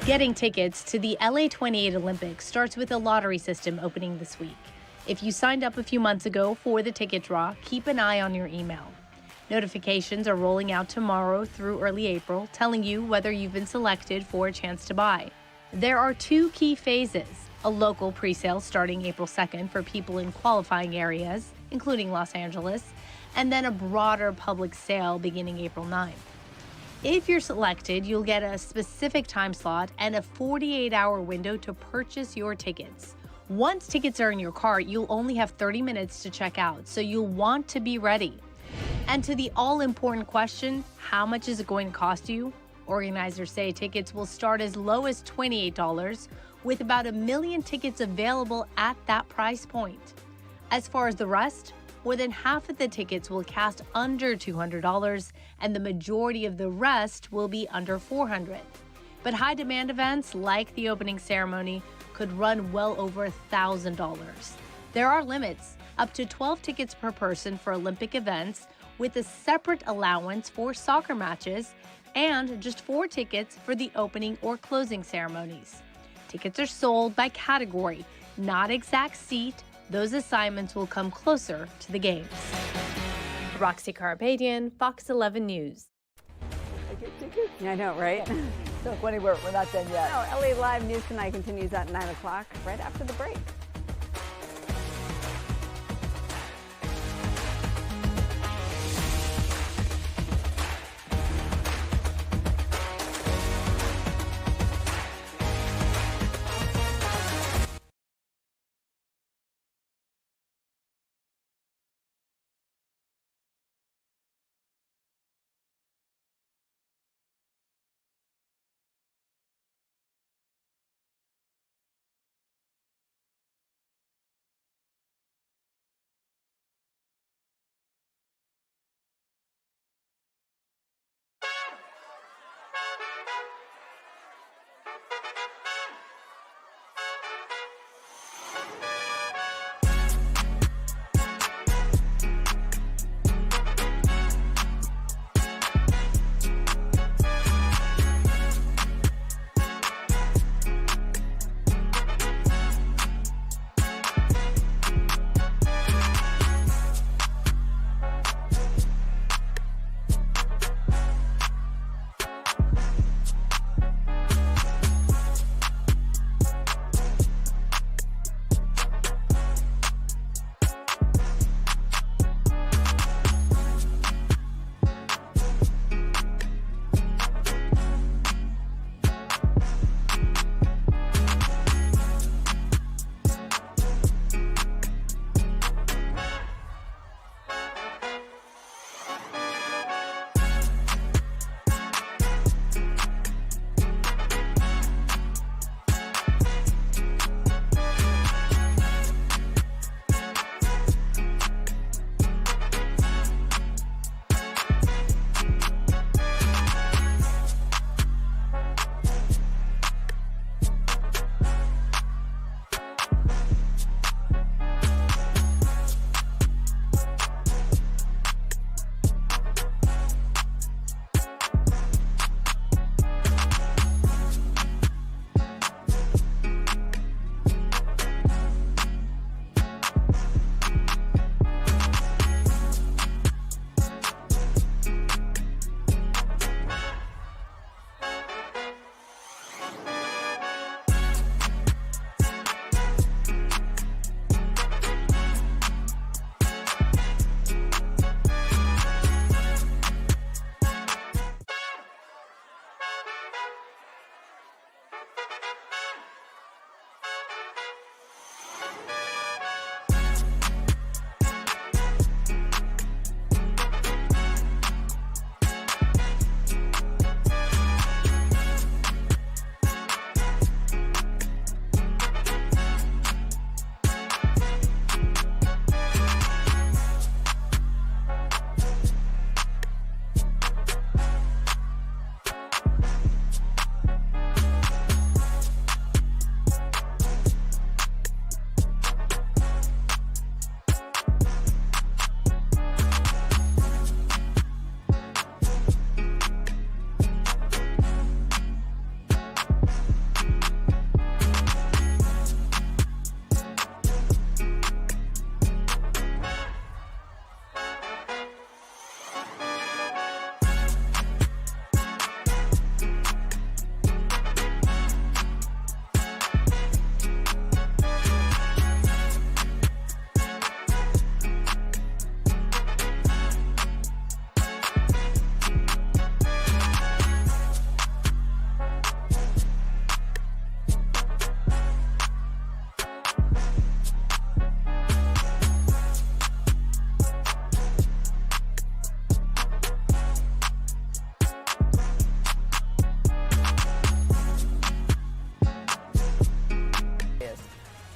Getting tickets to the LA28 Olympics starts with a lottery system opening this week. If you signed up a few months ago for the ticket draw, keep an eye on your email. Notifications are rolling out tomorrow through early April, telling you whether you've been selected for a chance to buy. There are two key phases: a local presale starting April 2nd for people in qualifying areas, including Los Angeles, and then a broader public sale beginning April 9th. If you're selected, you'll get a specific time slot and a 48-hour window to purchase your tickets. Once tickets are in your cart, you'll only have 30 minutes to check out, so you'll want to be ready. And to the all-important question, how much is it going to cost you? Organizers say tickets will start as low as $28, with about 1 million tickets available at that price point. As far as the rest, more than half of the tickets will cost under $200, and the majority of the rest will be under $400. But high-demand events like the opening ceremony could run well over $1,000. There are limits, up to 12 tickets per person for Olympic events, with a separate allowance for soccer matches, and just 4 tickets for the opening or closing ceremonies. Tickets are sold by category, not exact seat. Those assignments will come closer to the games. Roxy Karapetian, Fox 11 News. Yeah, I know, right? Don't go anywhere. We're not done yet. No, LA Live News Tonight continues at 9 o'clock, right after the break.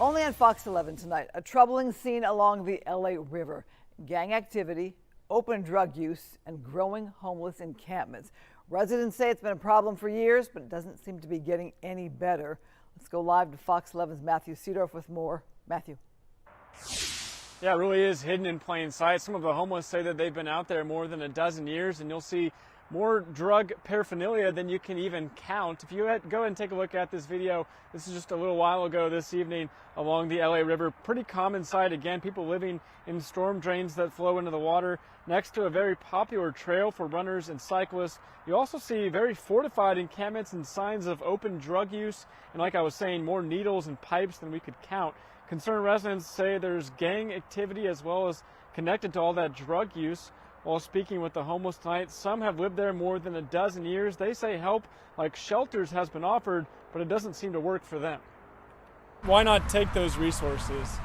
Only on Fox 11 tonight, a troubling scene along the LA River. Gang activity, open drug use, and growing homeless encampments. Residents say it's been a problem for years, but it doesn't seem to be getting any better. Let's go live to Fox 11's Matthew Seedorff with more. Matthew. Yeah, it really is hidden in plain sight. Some of the homeless say that they've been out there more than a dozen years, and you'll see more drug paraphernalia than you can even count. If you go ahead and take a look at this video, this is just a little while ago this evening along the LA River. Pretty common sight. Again, people living in storm drains that flow into the water next to a very popular trail for runners and cyclists. You also see very fortified encampments and signs of open drug use. And like I was saying, more needles and pipes than we could count. Concerned residents say there's gang activity as well as connected to all that drug use. While speaking with the homeless tonight, some have lived there more than a dozen years. They say help like shelters has been offered, but it doesn't seem to work for them. Why not take those resources?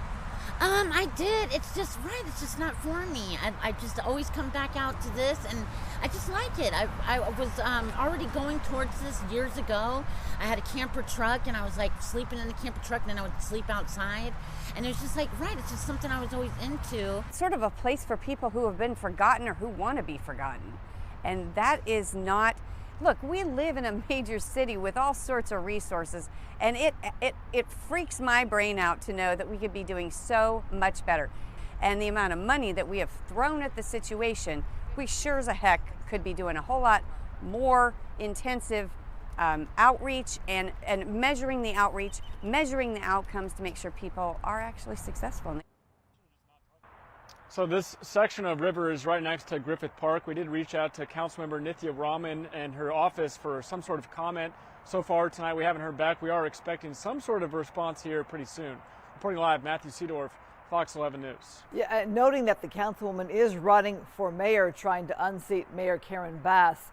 I did. It's just it's just not for me. I just always come back out to this, and I just like it. I was already going towards this years ago. I had a camper truck, and I was like sleeping in the camper truck, and then I would sleep outside. And it was just like, it's just something I was always into. Sort of a place for people who have been forgotten or who want to be forgotten. And that is not, look, we live in a major city with all sorts of resources, and it freaks my brain out to know that we could be doing so much better. And the amount of money that we have thrown at the situation, we sure as a heck could be doing a whole lot more intensive outreach and measuring the outreach, measuring the outcomes to make sure people are actually successful. So this section of river is right next to Griffith Park. We did reach out to Councilmember Nithya Raman and her office for some sort of comment. So far tonight we haven't heard back. We are expecting some sort of response here pretty soon. Reporting live, Matthew Seedorff, Fox 11 News. Yeah, noting that the councilwoman is running for mayor, trying to unseat Mayor Karen Bass.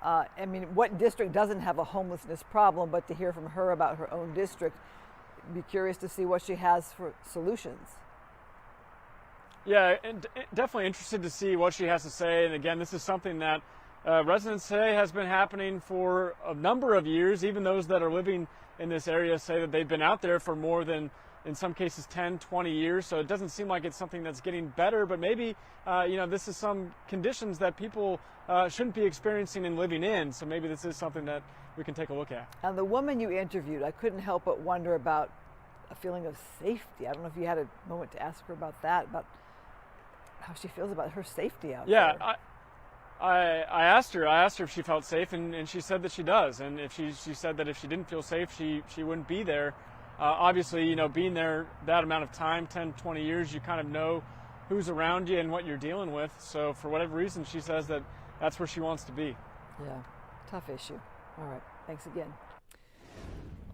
I mean, what district doesn't have a homelessness problem? But to hear from her about her own district, be curious to see what she has for solutions. Yeah, and definitely interested to see what she has to say. And again, this is something that residents say has been happening for a number of years. Even those that are living in this area say that they've been out there for more than, in some cases, 10, 20 years. So it doesn't seem like it's something that's getting better, but maybe, this is some conditions that people shouldn't be experiencing and living in. So maybe this is something that we can take a look at. And the woman you interviewed, I couldn't help but wonder about a feeling of safety. I don't know if you had a moment to ask her about that, about how she feels about her safety out there. Yeah, I asked her if she felt safe, and she said that she does. And if she said that if she didn't feel safe, she wouldn't be there. Obviously, being there that amount of time, 10, 20 years, you kind of know who's around you and what you're dealing with. So for whatever reason, she says that that's where she wants to be. Yeah, tough issue. All right, thanks again.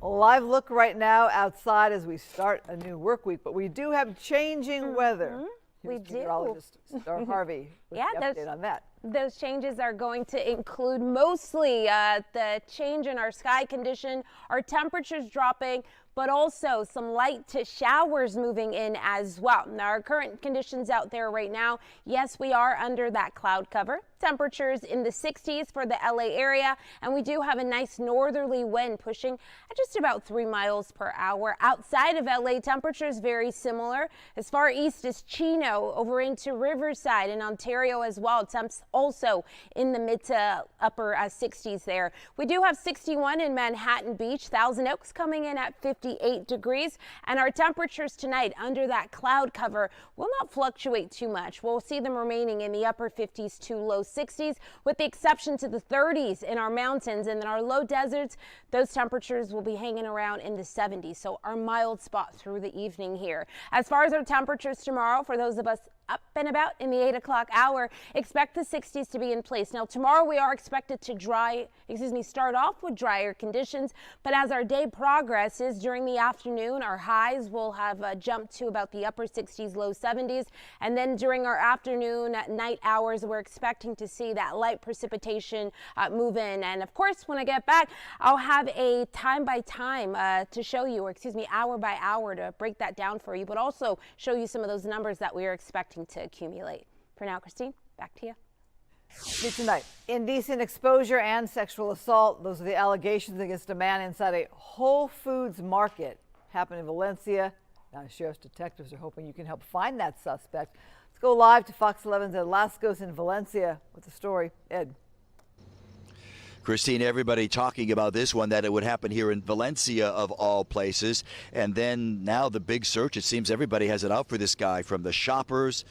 A live look right now outside as we start a new work week, but we do have changing weather. We do. Meteorologist Star Harvey with the update on that. Those changes are going to include mostly the change in our sky condition, our temperatures dropping, but also some light to showers moving in as well. Now, our current conditions out there right now, yes, we are under that cloud cover. Temperatures in the 60s for the LA area, and we do have a nice northerly wind pushing at just about 3 miles per hour. Outside of LA, temperatures very similar. As far east as Chino, over into Riverside and Ontario as well. Temps also in the mid to upper 60s there. We do have 61 in Manhattan Beach, Thousand Oaks coming in at 58 degrees, and our temperatures tonight under that cloud cover will not fluctuate too much. We'll see them remaining in the upper 50s to low 60s, with the exception to the 30s in our mountains, and then our low deserts, those temperatures will be hanging around in the 70s. So our mild spot through the evening here. As far as our temperatures tomorrow, for those of us up and about in the 8 o'clock hour, expect the 60s to be in place. Now tomorrow we are expected to start off with drier conditions, but as our day progresses during the afternoon, our highs will have jumped to about the upper 60s, low 70s, and then during our afternoon night hours, we're expecting to see that light precipitation move in. And of course, when I get back, I'll have a time by time to show you, or hour by hour to break that down for you, but also show you some of those numbers that we are expecting to accumulate. For now, Christine, back to you. Tonight, indecent exposure and sexual assault. Those are the allegations against a man inside a Whole Foods market. Happened in Valencia. Now, sheriff's detectives are hoping you can help find that suspect. Let's go live to Fox 11's Ed Lascos in Valencia with the story. Ed. Christine, everybody talking about this one, that it would happen here in Valencia of all places. And then now the big search. It seems everybody has it out for this guy, from the shoppers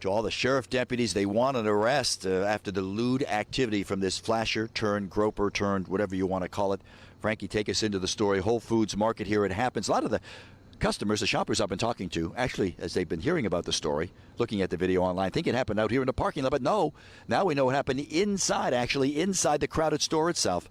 To all the sheriff deputies, they want an arrest after the lewd activity from this flasher turned groper turned whatever you want to call it. Frankie, take us into the story. Whole Foods Market here. It happens. A lot of the customers, the shoppers I've been talking to, actually, as they've been hearing about the story, looking at the video online, think it happened out here in the parking lot. But no, now we know it happened inside, actually, inside the crowded store itself.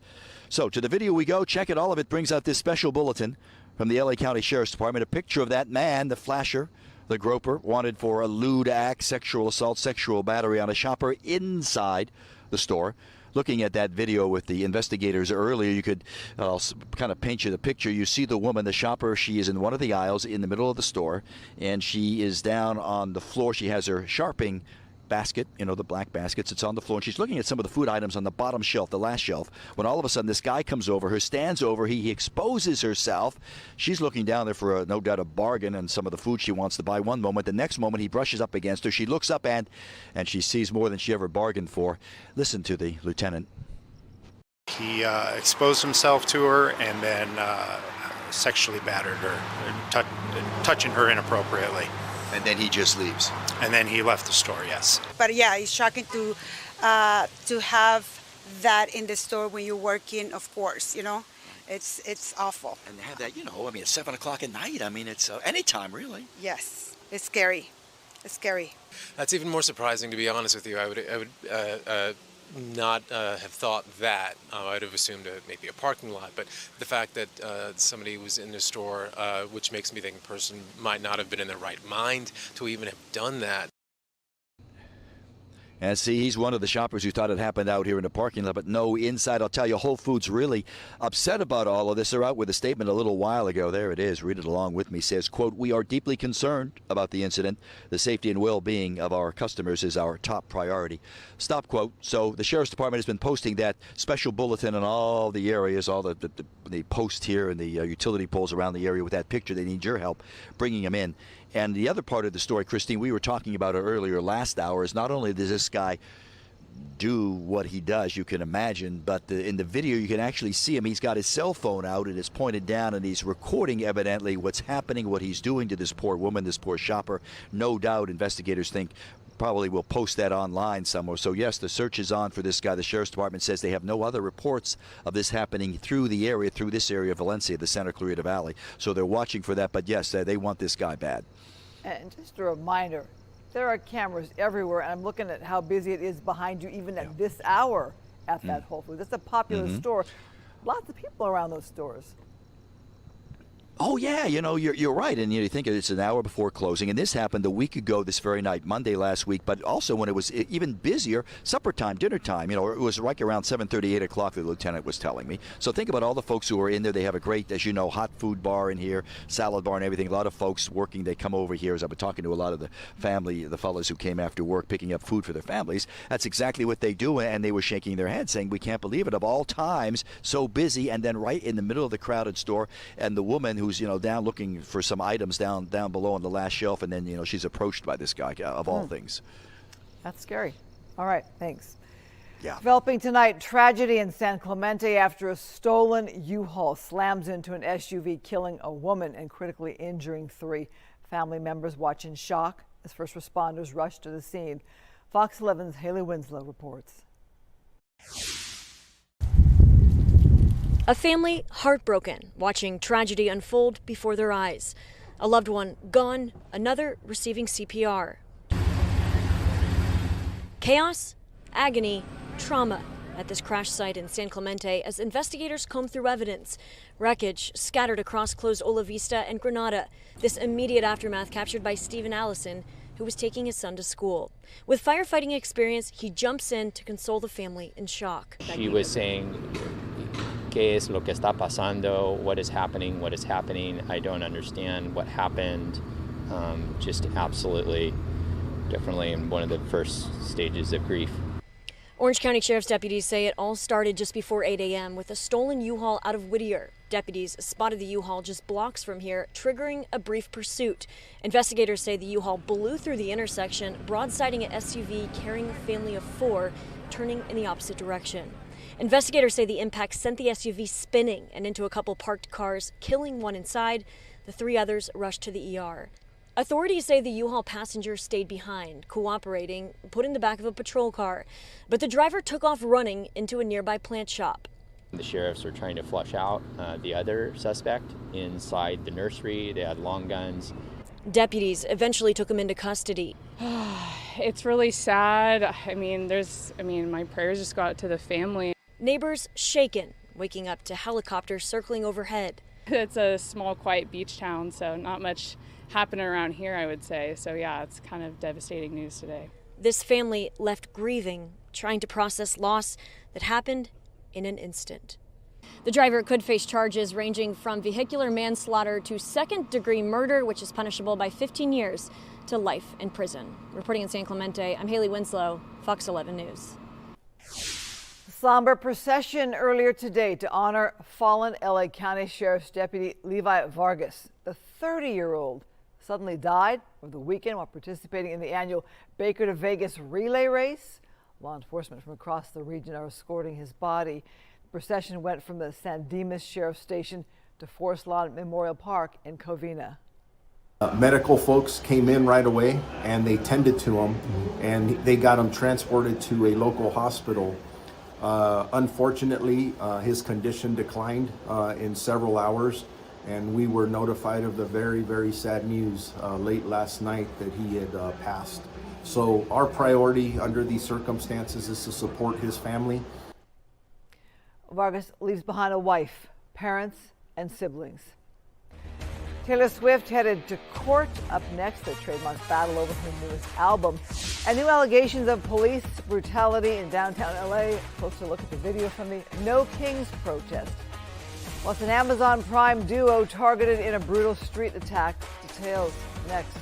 So to the video we go. Check it. All of it brings out this special bulletin from the LA County Sheriff's Department. A picture of that man, the flasher, the groper, wanted for a lewd act, sexual assault, sexual battery on a shopper inside the store. Looking at that video with the investigators earlier, you could kind of paint you the picture. You see the woman, the shopper. She is in one of the aisles in the middle of the store, and she is down on the floor. She has her sharpening basket, you know, the black baskets. It's on the floor, and she's looking at some of the food items on the bottom shelf, the last shelf, when all of a sudden this guy comes over her, stands over, he exposes herself. She's looking down there for no doubt a bargain and some of the food she wants to buy one moment. The next moment he brushes up against her. She looks up and she sees more than she ever bargained for. Listen to the lieutenant. He exposed himself to her and then sexually battered her, touching her inappropriately. And then he just leaves. And then he left the store, yes. But yeah, it's shocking to have that in the store when you're working, of course, you know. It's awful. And to have that, you know, I mean, it's 7 o'clock at night. I mean, it's any time, really. Yes, it's scary. It's scary. That's even more surprising, to be honest with you. I would not have thought that. I would have assumed maybe a parking lot, but the fact that somebody was in the store, which makes me think a person might not have been in their right mind to even have done that. And see, he's one of the shoppers who thought it happened out here in the parking lot, but no, inside. I'll tell you, Whole Foods really upset about all of this. They're out with a statement a little while ago. There it is. Read it along with me. Says, quote, "We are deeply concerned about the incident. The safety and well-being of our customers is our top priority." Stop quote. So the Sheriff's Department has been posting that special bulletin in all the areas, all the posts here and the utility poles around the area with that picture. They need your help bringing them in. And the other part of the story, Christine, we were talking about it earlier last hour, is not only does this guy do what he does, you can imagine, but in the video you can actually see him. He's got his cell phone out and it's pointed down, and he's recording evidently what's happening, what he's doing to this poor woman, this poor shopper. No doubt investigators think probably will post that online somewhere. So yes, the search is on for this guy. The Sheriff's Department says they have no other reports of this happening through this area of Valencia, the Santa Clarita Valley. So they're watching for that, but yes, they want this guy bad. And just a reminder, there are cameras everywhere, and I'm looking at how busy it is behind you even at this hour at that Whole Foods. It's a popular store. Lots of people around those stores. Oh, yeah, you know, you're right. And you think it's an hour before closing. And this happened a week ago this very night, Monday last week, but also when it was even busier, supper time, dinner time. You know, it was right around 7:30, 8 o'clock, the lieutenant was telling me. So think about all the folks who are in there. They have a great, as you know, hot food bar in here, salad bar and everything. A lot of folks working, they come over here. As I've been talking to a lot of the family, the fellas who came after work picking up food for their families, that's exactly what they do. And they were shaking their heads saying, we can't believe it. Of all times, so busy, and then right in the middle of the crowded store, and the woman who's, you know, down looking for some items down below on the last shelf, and then, you know, she's approached by this guy, of all things. That's scary. All right, thanks. Yeah. Developing tonight, tragedy in San Clemente after a stolen U-Haul slams into an SUV, killing a woman and critically injuring 3. Family members watch in shock as first responders rush to the scene. Fox 11's Haley Winslow reports. A family heartbroken, watching tragedy unfold before their eyes. A loved one gone, another receiving CPR. Chaos, agony, trauma at this crash site in San Clemente as investigators comb through evidence. Wreckage scattered across closed Ola Vista and Granada. This immediate aftermath captured by Stephen Allison, who was taking his son to school. With firefighting experience, he jumps in to console the family in shock. She was saying, ¿Qué es lo que está pasando? What is happening? What is happening? I don't understand what happened. Just absolutely, definitely in one of the first stages of grief. Orange County Sheriff's deputies say it all started just before 8 a.m. with a stolen U-Haul out of Whittier. Deputies spotted the U-Haul just blocks from here, triggering a brief pursuit. Investigators say the U-Haul blew through the intersection, broadsiding an SUV carrying a family of 4, turning in the opposite direction. Investigators say the impact sent the SUV spinning and into a couple parked cars, killing one inside. The 3 others rushed to the ER. Authorities say the U-Haul passenger stayed behind, cooperating, put in the back of a patrol car, but the driver took off running into a nearby plant shop. The sheriffs were trying to flush out the other suspect inside the nursery. They had long guns. Deputies eventually took him into custody. It's really sad. I mean, my prayers just go out to the family. Neighbors shaken, waking up to helicopters circling overhead. It's a small, quiet beach town, so not much happening around here, I would say. So yeah, it's kind of devastating news today. This family left grieving, trying to process loss that happened in an instant. The driver could face charges ranging from vehicular manslaughter to second-degree murder, which is punishable by 15 years to life in prison. Reporting in San Clemente, I'm Haley Winslow, Fox 11 News. Somber procession earlier today to honor fallen LA County Sheriff's Deputy Levi Vargas. The 30-year-old suddenly died over the weekend while participating in the annual Baker to Vegas relay race. Law enforcement from across the region are escorting his body. The procession went from the San Dimas Sheriff's Station to Forest Lawn Memorial Park in Covina. Medical folks came in right away and they tended to him, and they got him transported to a local hospital. Unfortunately, his condition declined in several hours, and we were notified of the very, very sad news late last night that he had passed. So our priority under these circumstances is to support his family. Vargas leaves behind a wife, parents, and siblings. Taylor Swift headed to court. Up next, the Trademark battle over her newest album. And new allegations of police brutality in downtown LA. Closer look at the video from the No Kings protest. Plus, an Amazon Prime duo targeted in a brutal street attack. Details next.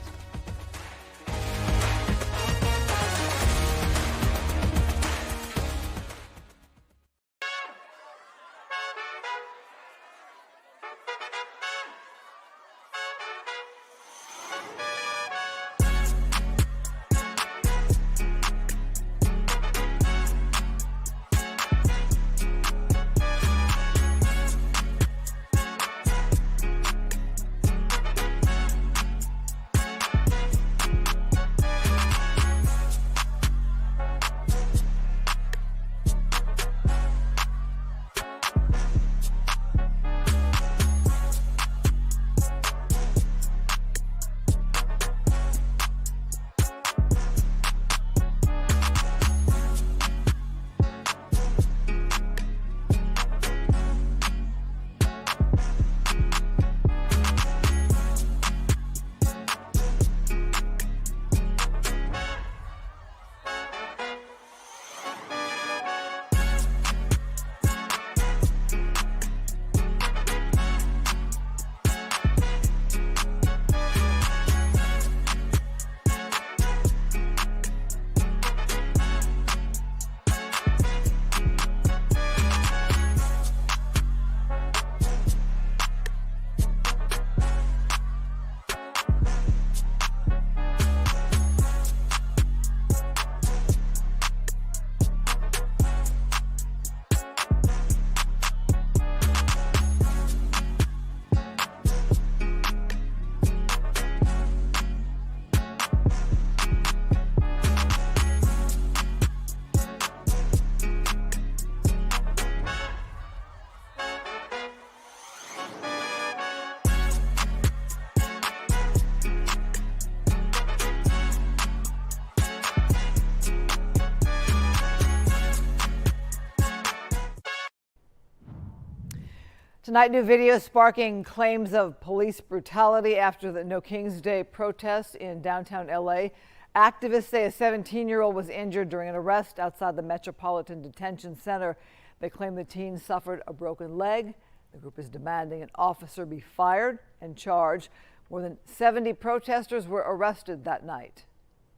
Tonight, new video sparking claims of police brutality after the No Kings Day protests in downtown LA. Activists say a 17-year-old was injured during an arrest outside the Metropolitan Detention Center. They claim the teen suffered a broken leg. The group is demanding an officer be fired and charged. More than 70 protesters were arrested that night.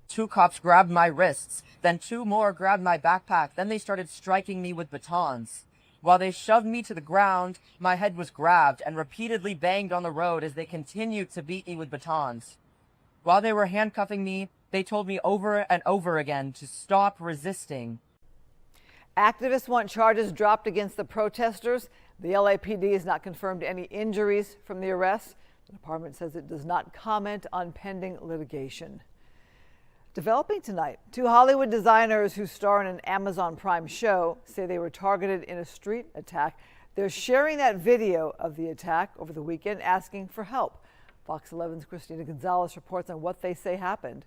2 cops grabbed my wrists, then 2 more grabbed my backpack. Then they started striking me with batons. While they shoved me to the ground, my head was grabbed and repeatedly banged on the road as they continued to beat me with batons. While they were handcuffing me, they told me over and over again to stop resisting. Activists want charges dropped against the protesters. The LAPD has not confirmed any injuries from the arrests. The department says it does not comment on pending litigation. Developing tonight, 2 Hollywood designers who star in an Amazon Prime show say they were targeted in a street attack. They're sharing that video of the attack over the weekend, asking for help. Fox 11's Christina Gonzalez reports on what they say happened.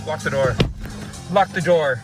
Lock the door. Lock the door.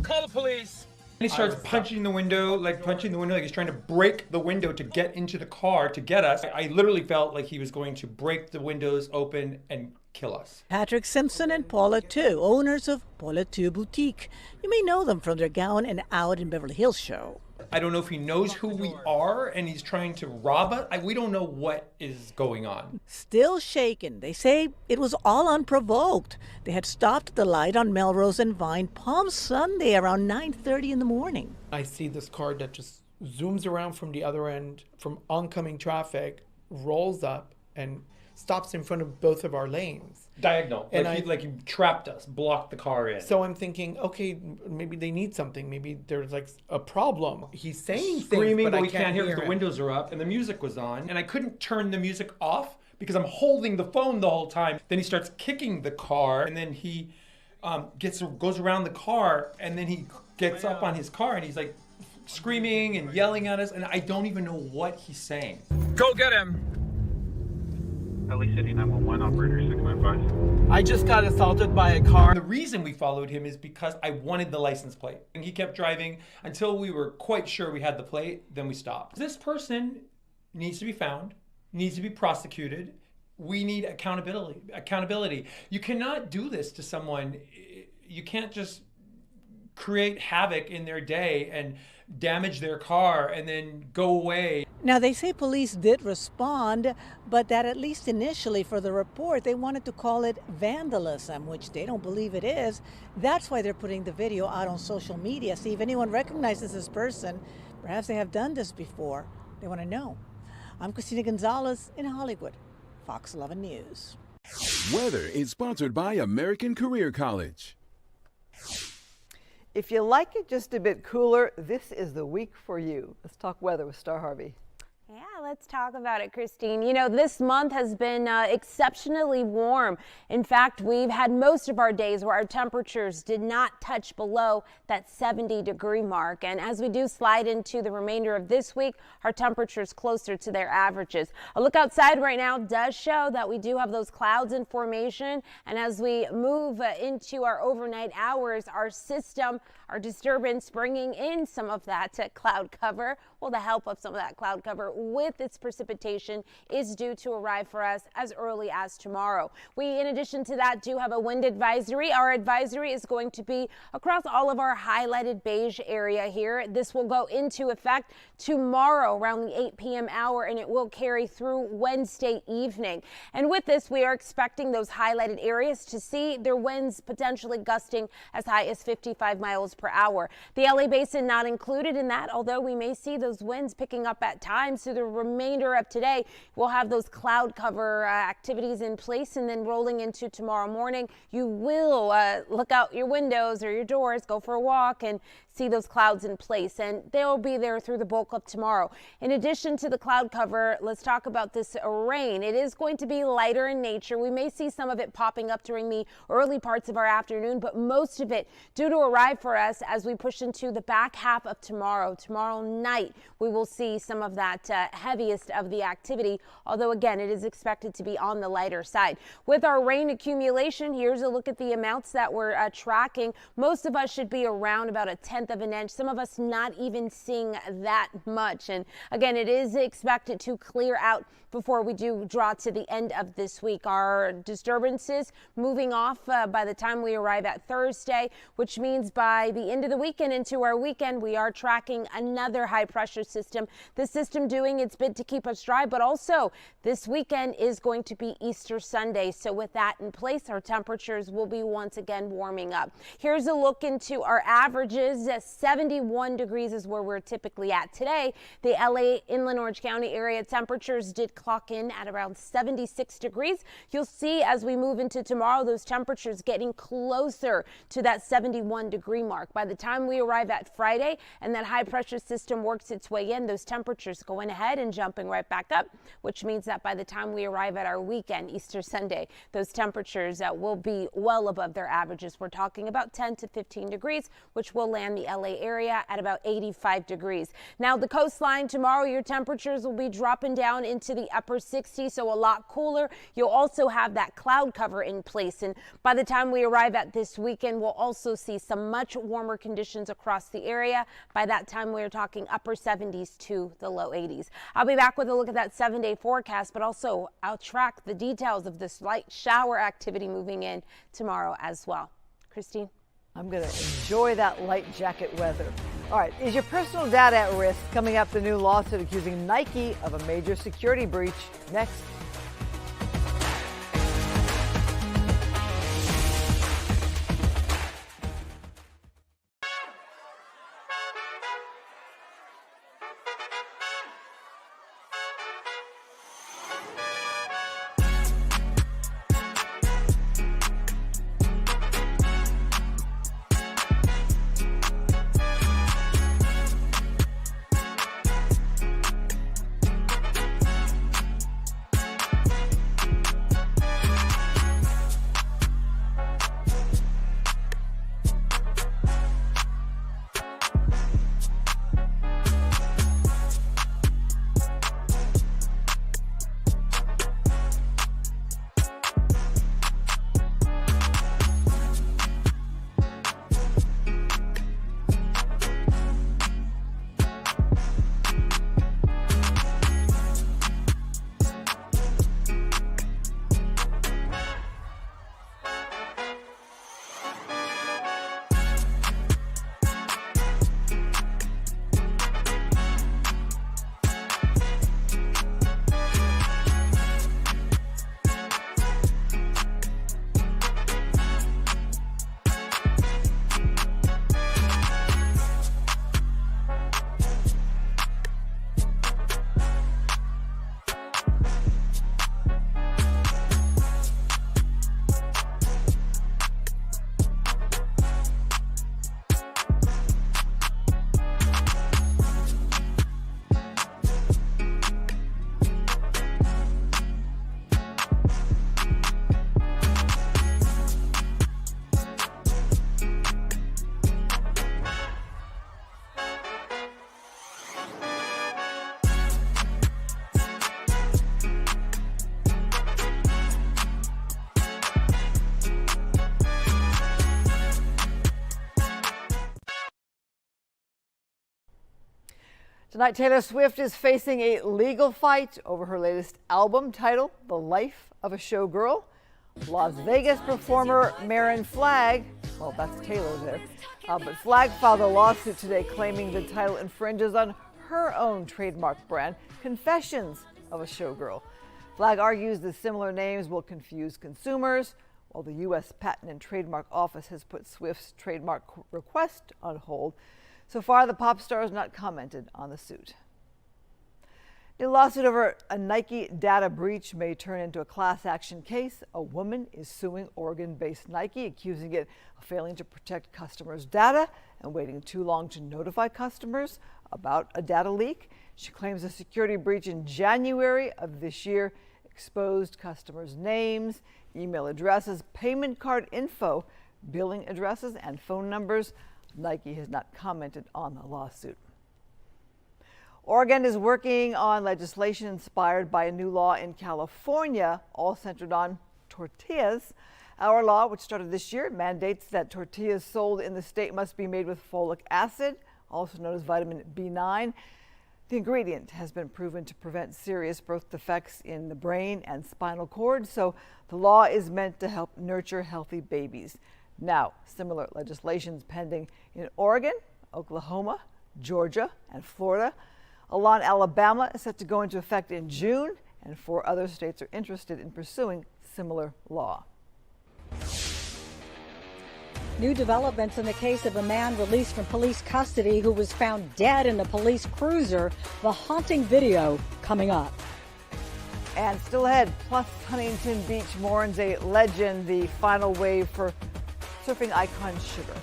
Call the police. And he starts punching the window like he's trying to break the window to get into the car to get us. I literally felt like he was going to break the windows open and kill us. Patrick Simpson and Paula Tu, owners of Paula Tu Boutique. You may know them from their Gown and Out in Beverly Hills show. I don't know if he knows who we are and he's trying to rob us. We don't know what is going on. Still shaken. They say it was all unprovoked. They had stopped at the light on Melrose and Vine Palm Sunday around 9:30 in the morning. I see this car that just zooms around from the other end, from oncoming traffic, rolls up and stops in front of both of our lanes. Diagonal. And like he trapped us, blocked the car in. So I'm thinking, okay, maybe they need something. Maybe there's like a problem. He's saying Screaming, things, but I we can't hear because the him. windows are up and the music was on. And I couldn't turn the music off because I'm holding the phone the whole time. Then he starts kicking the car and then he goes around the car and then he gets up on his car and he's like screaming and yelling at us. And I don't even know what he's saying. Go get him. LA City 911, operator 695. I just got assaulted by a car. The reason we followed him is because I wanted the license plate. And he kept driving until we were quite sure we had the plate, then we stopped. This person needs to be found, needs to be prosecuted. We need accountability. You cannot do this to someone. You can't just create havoc in their day and damage their car and then go away. Now, they say police did respond, but that at least initially for the report, they wanted to call it vandalism, which they don't believe it is. That's why they're putting the video out on social media. See if anyone recognizes this person. Perhaps they have done this before. They want to know. I'm Christina Gonzalez in Hollywood, Fox 11 News. Weather is sponsored by American Career College. If you like it just a bit cooler, this is the week for you. Let's talk weather with Star Harvey. Yeah, let's talk about it, Christine. You know, this month has been exceptionally warm. In fact, we've had most of our days where our temperatures did not touch below that 70-degree mark. And as we do slide into the remainder of this week, our temperatures closer to their averages. A look outside right now does show that we do have those clouds in formation. And as we move into our overnight hours, our system, our disturbance bringing in some of that cloud cover. Well, the help of some of that cloud cover with its precipitation is due to arrive for us as early as tomorrow. We, in addition to that, do have a wind advisory. Our advisory is going to be across all of our highlighted beige area here. This will go into effect tomorrow around the 8 p.m. hour, and it will carry through Wednesday evening. And with this, we are expecting those highlighted areas to see their winds potentially gusting as high as 55 miles per hour. The LA Basin not included in that, although we may see those winds picking up at times. Through the remainder of today, we'll have those cloud cover activities in place, and then rolling into tomorrow morning, you will look out your windows or your doors, go for a walk, and see those clouds in place, and they'll be there through the bulk of tomorrow. In addition to the cloud cover, let's talk about this rain. It is going to be lighter in nature. We may see some of it popping up during the early parts of our afternoon, but most of it due to arrive for us as we push into the back half of tomorrow. Tomorrow night, we will see some of that heaviest of the activity, although again, it is expected to be on the lighter side. With our rain accumulation, here's a look at the amounts that we're tracking. Most of us should be around about a 10th of an inch. Some of us not even seeing that much. And again, it is expected to clear out before we do draw to the end of this week. Our disturbances moving off by the time we arrive at Thursday, which means by the end of the weekend into our weekend, we are tracking another high pressure system. The system doing its bit to keep us dry, but also this weekend is going to be Easter Sunday. So with that in place, our temperatures will be once again warming up. Here's a look into our averages 71 degrees is where we're typically at today. The LA Inland Orange County area temperatures did clock in at around 76 degrees. You'll see as we move into tomorrow, those temperatures getting closer to that 71 degree mark. By the time we arrive at Friday and that high pressure system works its way in, those temperatures going ahead and jumping right back up, which means that by the time we arrive at our weekend, Easter Sunday, those temperatures will be well above their averages. We're talking about 10 to 15 degrees, which will land the LA area at about 85 degrees. Now the coastline tomorrow, your temperatures will be dropping down into the upper 60s, so a lot cooler. You'll also have that cloud cover in place, and by the time we arrive at this weekend, we'll also see some much warmer conditions across the area. By that time, we're talking upper 70s to the low 80s. I'll be back with a look at that 7-day forecast, but also I'll track the details of this light shower activity moving in tomorrow as well. Christine? I'm going to enjoy that light jacket weather. All right, is your personal data at risk? Coming up, the new lawsuit accusing Nike of a major security breach. Next. Tonight, Taylor Swift is facing a legal fight over her latest album titled The Life of a Showgirl. Las Vegas performer Marin Flagg, well, that's Taylor there, but Flagg filed a lawsuit today claiming the title infringes on her own trademark brand, Confessions of a Showgirl. Flagg argues the similar names will confuse consumers, while the U.S. Patent and Trademark Office has put Swift's trademark request on hold. So far, the pop star has not commented on the suit. A lawsuit over a Nike data breach may turn into a class action case. A woman is suing Oregon-based Nike, accusing it of failing to protect customers' data and waiting too long to notify customers about a data leak. She claims a security breach in January of this year exposed customers' names, email addresses, payment card info, billing addresses, and phone numbers. Nike has not commented on the lawsuit. Oregon is working on legislation inspired by a new law in California, all centered on tortillas. Our law, which started this year, mandates that tortillas sold in the state must be made with folic acid, also known as vitamin B9. The ingredient has been proven to prevent serious birth defects in the brain and spinal cord, so the law is meant to help nurture healthy babies. Now, similar legislation is pending in Oregon, Oklahoma, Georgia, and Florida. A law in Alabama is set to go into effect in June, and 4 other states are interested in pursuing similar law. New developments in the case of a man released from police custody who was found dead in a police cruiser. The haunting video coming up. And still ahead, plus Huntington Beach mourns a legend, the final wave for surfing icon Sugar.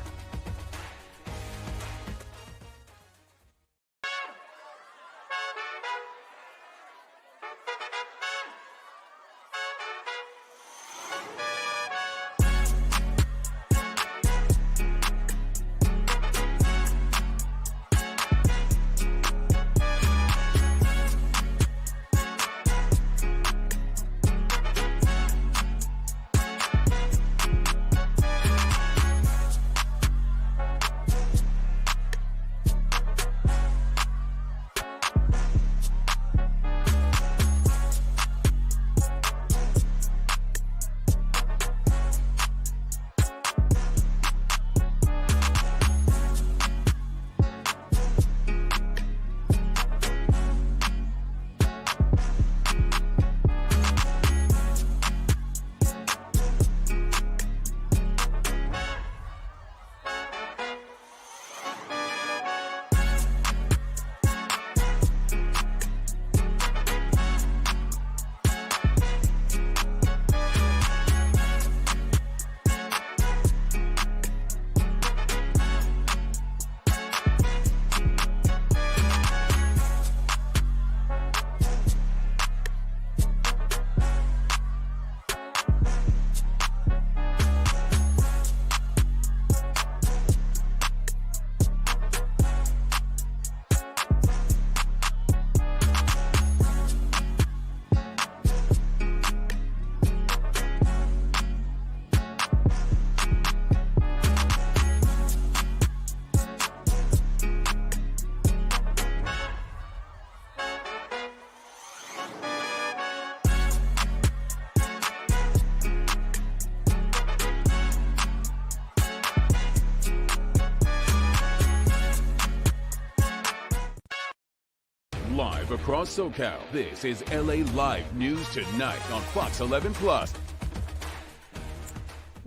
Live across SoCal, this is LA Live News Tonight on Fox 11 Plus.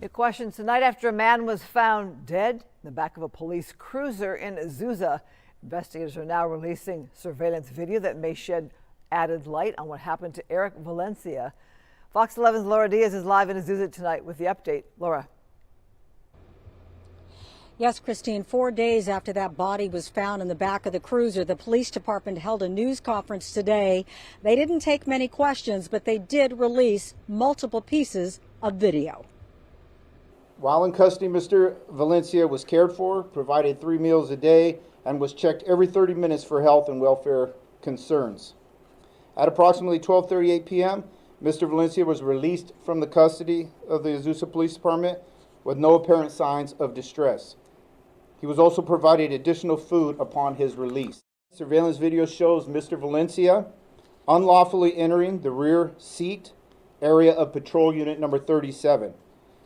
New questions tonight after a man was found dead in the back of a police cruiser in Azusa. Investigators are now releasing surveillance video that may shed added light on what happened to Eric Valencia. Fox 11's Laura Diaz is live in Azusa tonight with the update. Laura. Yes, Christine, 4 days after that body was found in the back of the cruiser, the police department held a news conference today. They didn't take many questions, but they did release multiple pieces of video. While in custody, Mr. Valencia was cared for, provided 3 meals a day, and was checked every 30 minutes for health and welfare concerns. At approximately 12:38 p.m., Mr. Valencia was released from the custody of the Azusa Police Department with no apparent signs of distress. He was also provided additional food upon his release. Surveillance video shows Mr. Valencia unlawfully entering the rear seat area of patrol unit number 37,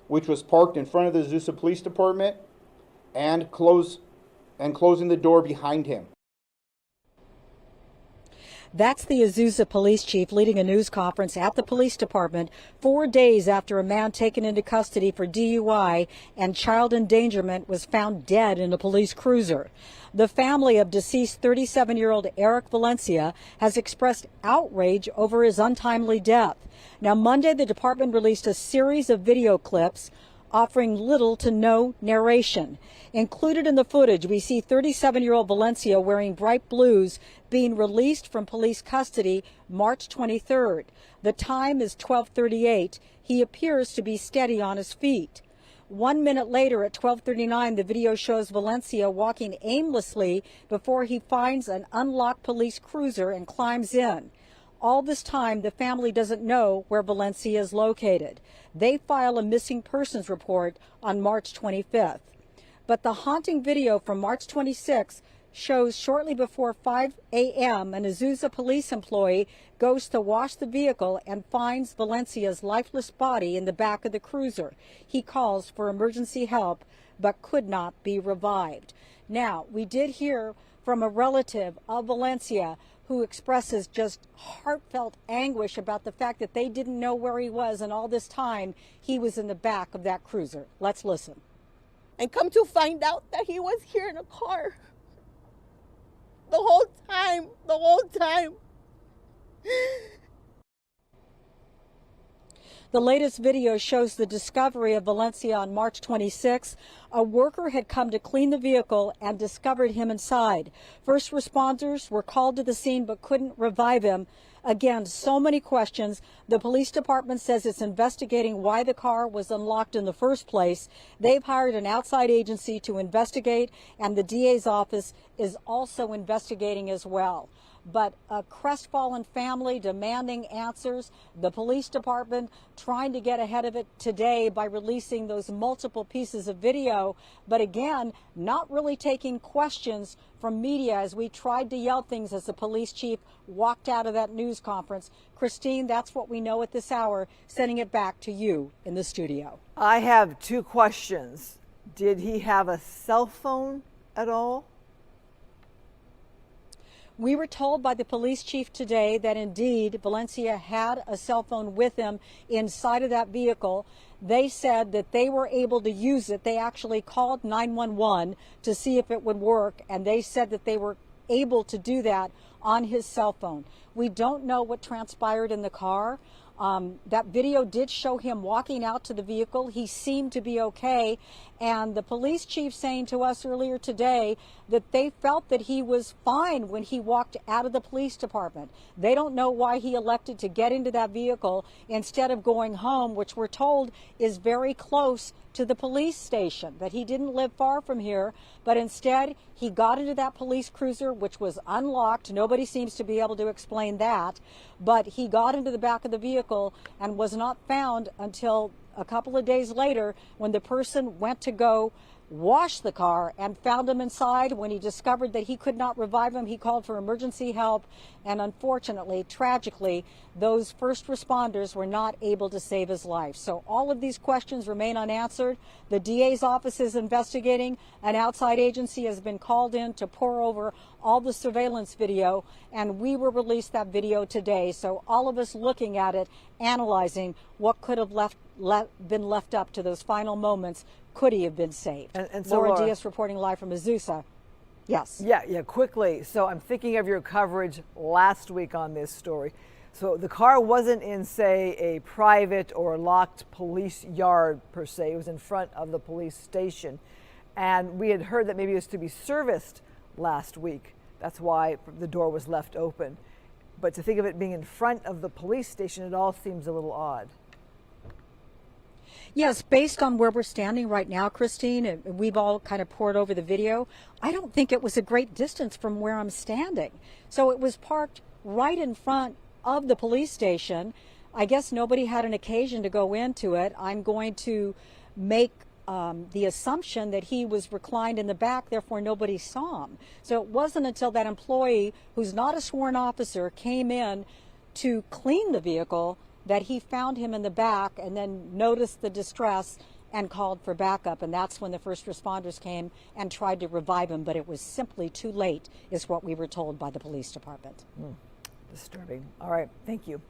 which was parked in front of the Azusa Police Department, and closing the door behind him. That's the Azusa police chief leading a news conference at the police department 4 days after a man taken into custody for DUI and child endangerment was found dead in a police cruiser. The family of deceased 37-year-old Eric Valencia has expressed outrage over his untimely death. Now, Monday, the department released a series of video clips offering little to no narration. Included in the footage, we see 37-year-old Valencia wearing bright blues being released from police custody March 23rd. The time is 12:38. He appears to be steady on his feet. 1 minute later, at 12:39, the video shows Valencia walking aimlessly before he finds an unlocked police cruiser and climbs in. All this time, the family doesn't know where Valencia is located. They file a missing persons report on March 25th. But the haunting video from March 26th shows shortly before 5 a.m. an Azusa police employee goes to wash the vehicle and finds Valencia's lifeless body in the back of the cruiser. He calls for emergency help but could not be revived. Now, we did hear from a relative of Valencia who expresses just heartfelt anguish about the fact that they didn't know where he was, and all this time he was in the back of that cruiser. Let's listen. And come to find out that he was here in a car. The whole time. The latest video shows the discovery of Valencia on March 26. A worker had come to clean the vehicle and discovered him inside. First responders were called to the scene but couldn't revive him. Again, so many questions. The police department says it's investigating why the car was unlocked in the first place. They've hired an outside agency to investigate, and the DA's office is also investigating as well. But a crestfallen family demanding answers. The police department trying to get ahead of it today by releasing those multiple pieces of video. But again, not really taking questions from media as we tried to yell things as the police chief walked out of that news conference. Christine, that's what we know at this hour. Sending it back to you in the studio. I have two questions. Did he have a cell phone at all? We were told by the police chief today that indeed Valencia had a cell phone with him inside of that vehicle. They said that they were able to use it. They actually called 911 to see if it would work, and they said that they were able to do that on his cell phone. We don't know what transpired in the car. That video did show him walking out to the vehicle. He seemed to be okay. And the police chief saying to us earlier today that they felt that he was fine when he walked out of the police department. They don't know why he elected to get into that vehicle instead of going home, which we're told is very close to the police station, that he didn't live far from here, but instead he got into that police cruiser, which was unlocked. Nobody seems to be able to explain that, but he got into the back of the vehicle and was not found until a couple of days later when the person went to go wash the car and found him inside. When he discovered that he could not revive him, he called for emergency help, and unfortunately, tragically, those first responders were not able to save his life. So all of these questions remain unanswered. The DA's office is investigating. An outside agency has been called in to pour over all the surveillance video, and we will release that video today. So all of us looking at it, analyzing what could have been left up to those final moments. Could he have been saved? And so Laura Diaz reporting live from Azusa. Yes. Yeah, quickly. So I'm thinking of your coverage last week on this story. So the car wasn't in, say, a private or locked police yard per se. It was in front of the police station. And we had heard that maybe it was to be serviced last week. That's why the door was left open. But to think of it being in front of the police station, it all seems a little odd. Yes, based on where we're standing right now, Christine, and we've all kind of poured over the video, I don't think it was a great distance from where I'm standing. So it was parked right in front of the police station. I guess nobody had an occasion to go into it. I'm going to make the assumption that he was reclined in the back, therefore nobody saw him. So it wasn't until that employee, who's not a sworn officer, came in to clean the vehicle that he found him in the back and then noticed the distress and called for backup. And that's when the first responders came and tried to revive him, but it was simply too late, is what we were told by the police department. Disturbing. All right, thank you.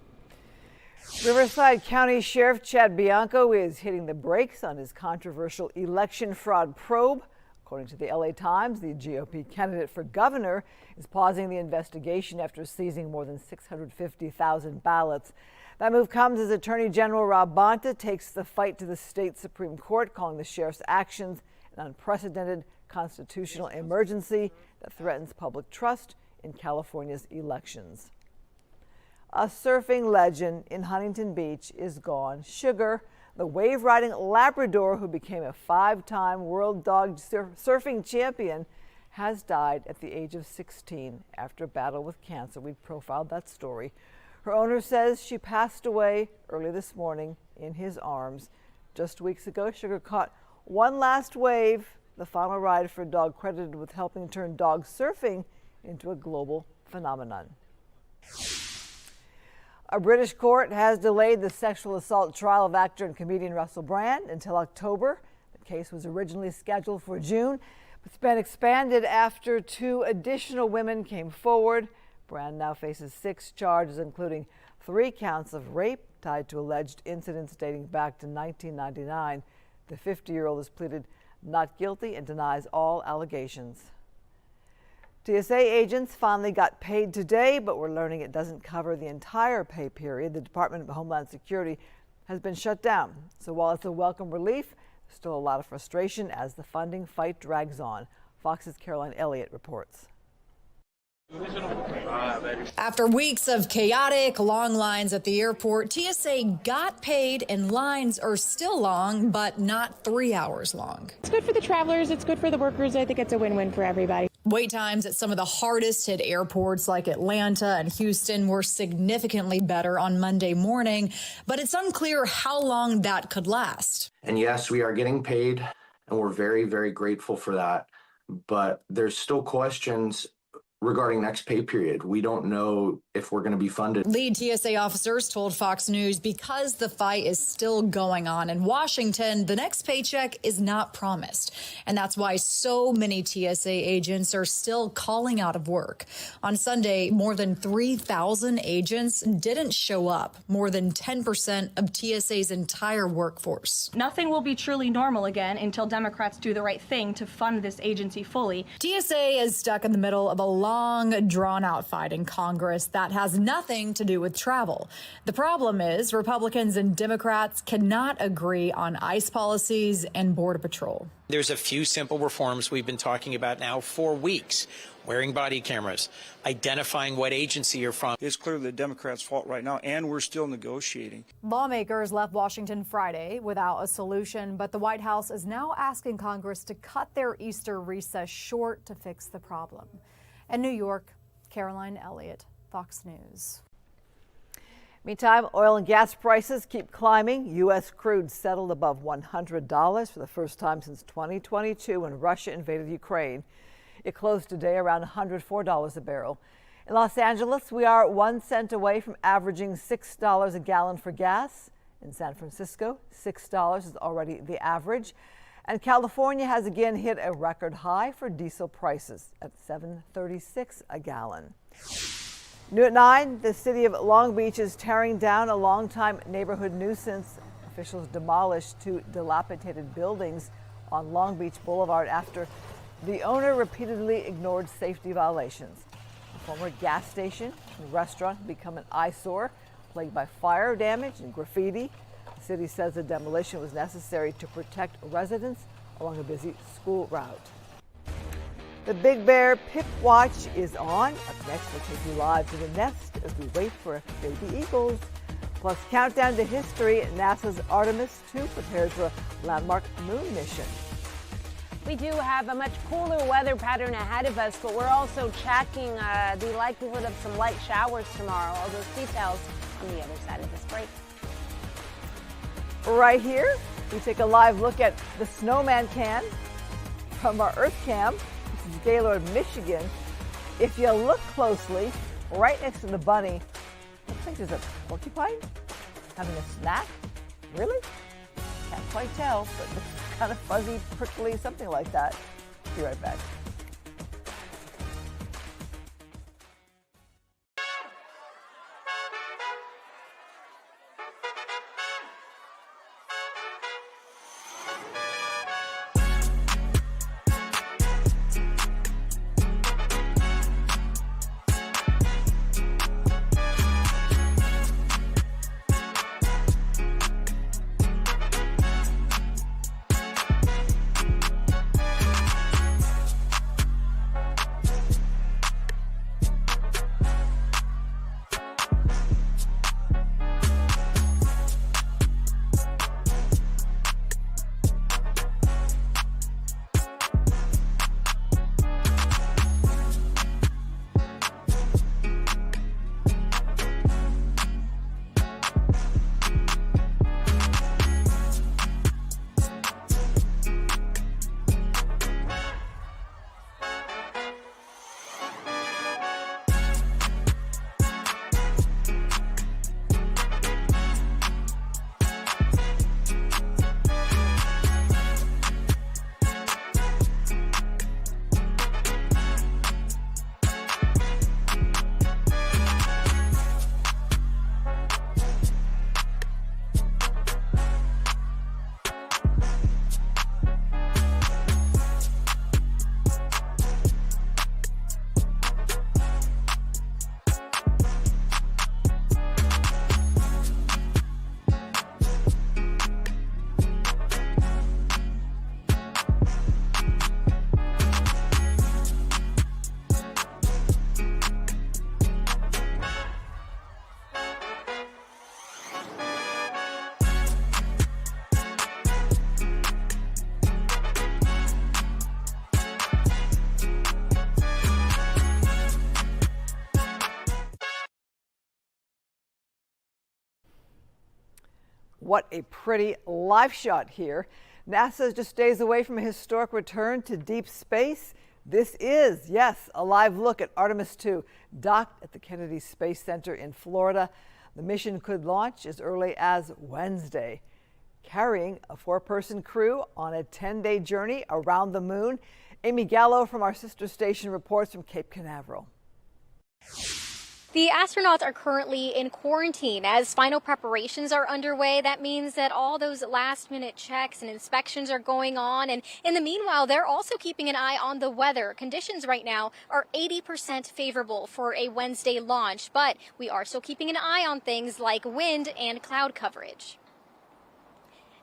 Riverside County Sheriff Chad Bianco is hitting the brakes on his controversial election fraud probe. According to the LA Times, the GOP candidate for governor is pausing the investigation after seizing more than 650,000 ballots. That move comes as Attorney General Rob Bonta takes the fight to the state Supreme Court, calling the sheriff's actions an unprecedented constitutional emergency that threatens public trust in California's elections. A surfing legend in Huntington Beach is gone. Sugar, the wave-riding Labrador who became a 5-time world dog surfing champion, has died at the age of 16 after a battle with cancer. We profiled that story. Her owner says she passed away early this morning in his arms. Just weeks ago, Sugar caught one last wave, the final ride for a dog credited with helping turn dog surfing into a global phenomenon. A British court has delayed the sexual assault trial of actor and comedian Russell Brand until October. The case was originally scheduled for June, but it's been expanded after 2 additional women came forward. Brand now faces 6 charges, including 3 counts of rape tied to alleged incidents dating back to 1999. The 50-year-old has pleaded not guilty and denies all allegations. TSA agents finally got paid today, but we're learning it doesn't cover the entire pay period. The Department of Homeland Security has been shut down. So while it's a welcome relief, there's still a lot of frustration as the funding fight drags on. Fox's Caroline Elliott reports. After weeks of chaotic, long lines at the airport, TSA got paid and lines are still long, but not 3 hours long. It's good for the travelers. It's good for the workers. I think it's a win-win for everybody. Wait times at some of the hardest hit airports like Atlanta and Houston were significantly better on Monday morning, but it's unclear how long that could last. And yes, we are getting paid, and we're very, very grateful for that. But there's still questions regarding next pay period. We don't know if we're going to be funded. Lead TSA officers told Fox News because the fight is still going on in Washington, the next paycheck is not promised. And that's why so many TSA agents are still calling out of work. On Sunday, more than 3,000 agents didn't show up, more than 10% of TSA's entire workforce. Nothing will be truly normal again until Democrats do the right thing to fund this agency fully. TSA is stuck in the middle of a long, drawn-out fight in Congress that has nothing to do with travel. The problem is Republicans and Democrats cannot agree on ICE policies and Border Patrol. There's a few simple reforms we've been talking about now for weeks. Wearing body cameras, identifying what agency you're from. It's clearly the Democrats' fault right now, and we're still negotiating. Lawmakers left Washington Friday without a solution, but the White House is now asking Congress to cut their Easter recess short to fix the problem. In New York, Caroline Elliott, Fox News. Meantime, oil and gas prices keep climbing. U.S. crude settled above $100 for the first time since 2022 when Russia invaded Ukraine. It closed today around $104 a barrel. In Los Angeles, we are 1 cent away from averaging $6 a gallon for gas. In San Francisco, $6 is already the average. And California has again hit a record high for diesel prices at $7.36 a gallon. New at 9, the city of Long Beach is tearing down a longtime neighborhood nuisance. Officials demolished 2 dilapidated buildings on Long Beach Boulevard after the owner repeatedly ignored safety violations. A former gas station and restaurant become an eyesore, plagued by fire damage and graffiti. The city says the demolition was necessary to protect residents along a busy school route. The Big Bear Pip Watch is on. Up next, we'll take you live to the nest as we wait for baby eagles. Plus, countdown to history, NASA's Artemis 2 prepares for a landmark moon mission. We do have a much cooler weather pattern ahead of us, but we're also tracking the likelihood of some light showers tomorrow. All those details on the other side of this break. Right here, we take a live look at the snowman can from our Earth Cam. This is Gaylord, Michigan. If you look closely, right next to the bunny, looks like there's a porcupine having a snack. Really? Can't quite tell, but it looks kind of fuzzy, prickly, something like that. Be right back. What a pretty live shot here. NASA is just days away from a historic return to deep space. This is, yes, a live look at Artemis II, docked at the Kennedy Space Center in Florida. The mission could launch as early as Wednesday, carrying a 4-person crew on a 10-day journey around the moon. Amy Gallo from our sister station reports from Cape Canaveral. The astronauts are currently in quarantine as final preparations are underway. That means that all those last-minute checks and inspections are going on. And in the meanwhile, they're also keeping an eye on the weather. Conditions right now are 80% favorable for a Wednesday launch, but we are still keeping an eye on things like wind and cloud coverage.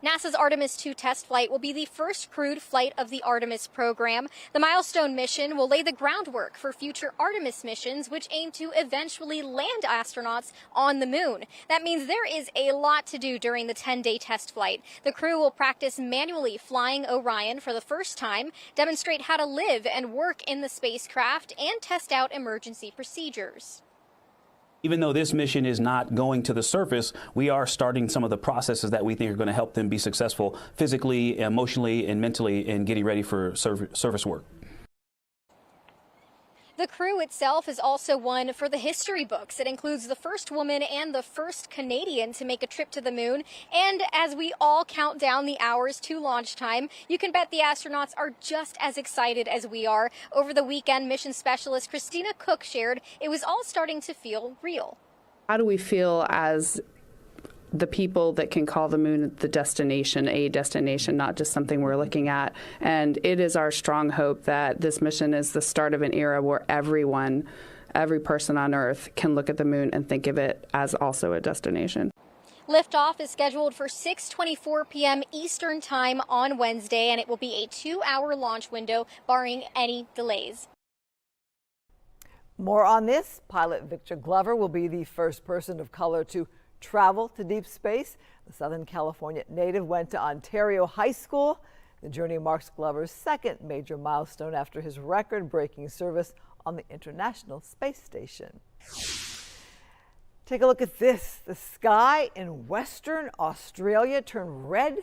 NASA's Artemis II test flight will be the first crewed flight of the Artemis program. The milestone mission will lay the groundwork for future Artemis missions, which aim to eventually land astronauts on the moon. That means there is a lot to do during the 10-day test flight. The crew will practice manually flying Orion for the first time, demonstrate how to live and work in the spacecraft, and test out emergency procedures. Even though this mission is not going to the surface, we are starting some of the processes that we think are going to help them be successful physically, emotionally, and mentally in getting ready for service work. The crew itself is also one for the history books. It includes the first woman and the first Canadian to make a trip to the moon. And as we all count down the hours to launch time, you can bet the astronauts are just as excited as we are. Over the weekend, mission specialist Christina Cook shared it was all starting to feel real. How do we feel as the people that can call the moon the destination, a destination, not just something we're looking at? And it is our strong hope that this mission is the start of an era where every person on Earth can look at the moon and think of it as also a destination. Liftoff is scheduled for 6:24 p.m. Eastern Time on Wednesday, and it will be a 2-hour launch window, barring any delays. More on this. Pilot Victor Glover will be the first person of color to travel to deep space. The Southern California native went to Ontario High School. The journey marks Glover's second major milestone after his record-breaking service on the International Space Station. Take a look at this. The sky in Western Australia turned red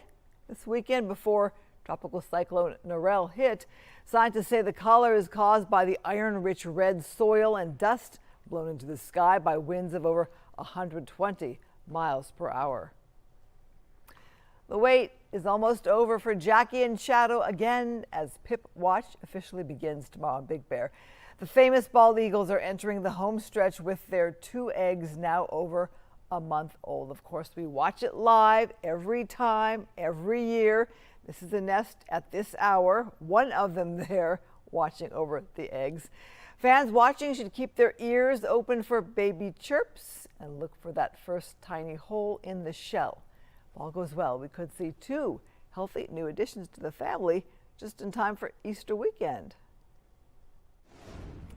this weekend before tropical cyclone Narelle hit. Scientists say the color is caused by the iron-rich red soil and dust blown into the sky by winds of over 120 miles per hour. The wait is almost over for Jackie and Shadow again as Pip Watch officially begins tomorrow on Big Bear. The famous bald eagles are entering the home stretch with their 2 eggs now over a month old. Of course, we watch it live every time, every year. This is the nest at this hour, one of them there watching over the eggs. Fans watching should keep their ears open for baby chirps and look for that first tiny hole in the shell. If all goes well, we could see 2 healthy new additions to the family just in time for Easter weekend.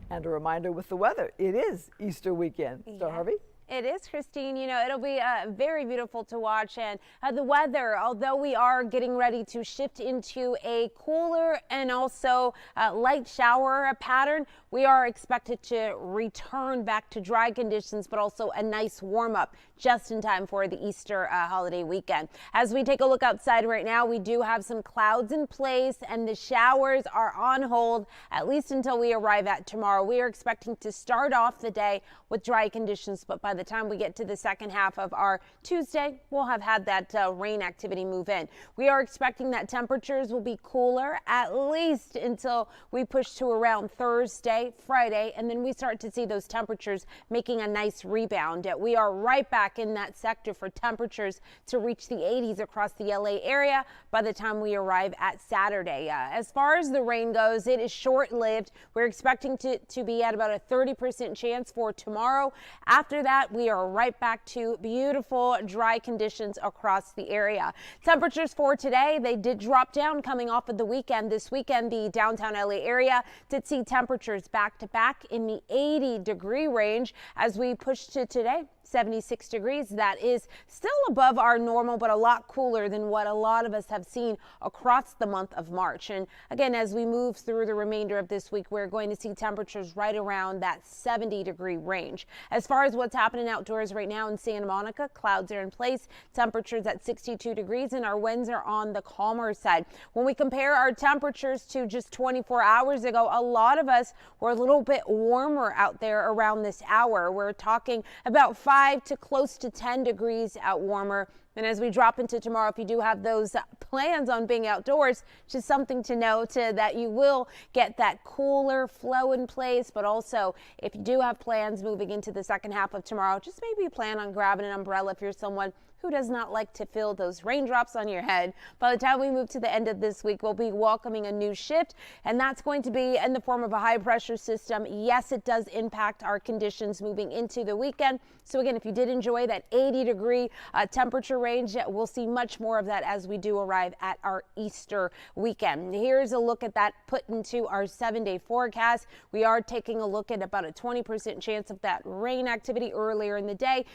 And a reminder with the weather, it is Easter weekend. So Harvey? It is, Christine. You know, it'll be very beautiful to watch. And the weather, although we are getting ready to shift into a cooler and also light shower pattern, we are expected to return back to dry conditions, but also a nice warm up just in time for the Easter holiday weekend. As we take a look outside right now, we do have some clouds in place and the showers are on hold, at least until we arrive at tomorrow. We are expecting to start off the day with dry conditions, but by the time we get to the second half of our Tuesday, we'll have had that rain activity move in. We are expecting that temperatures will be cooler at least until we push to around Thursday, Friday, and then we start to see those temperatures making a nice rebound. We are right back in that sector for temperatures to reach the 80s across the LA area by the time we arrive at Saturday. As far as the rain goes, it is short-lived. We're expecting to be at about a 30% chance for tomorrow. After that, we are right back to beautiful dry conditions across the area. Temperatures for today, they did drop down coming off of the weekend. This weekend, the downtown LA area did see temperatures back to back in the 80-degree range. As we push to today, 76 degrees. That is still above our normal, but a lot cooler than what a lot of us have seen across the month of March. And again, as we move through the remainder of this week, we're going to see temperatures right around that 70-degree range. As far as what's happening happening outdoors right now in Santa Monica. Clouds are in place, temperatures at 62 degrees, and our winds are on the calmer side. When we compare our temperatures to just 24 hours ago, a lot of us were a little bit warmer out there around this hour. We're talking about 5 to close to 10 degrees out warmer. And as we drop into tomorrow, if you do have those plans on being outdoors, just something to note that you will get that cooler flow in place. But also, if you do have plans moving into the second half of tomorrow, just maybe plan on grabbing an umbrella if you're someone who does not like to feel those raindrops on your head. By the time we move to the end of this week, we'll be welcoming a new shift, and that's going to be in the form of a high pressure system. Yes, it does impact our conditions moving into the weekend. So again, if you did enjoy that 80-degree temperature range, we'll see much more of that as we do arrive at our Easter weekend. Here's a look at that put into our 7-day forecast. We are taking a look at about a 20% chance of that rain activity earlier in the day,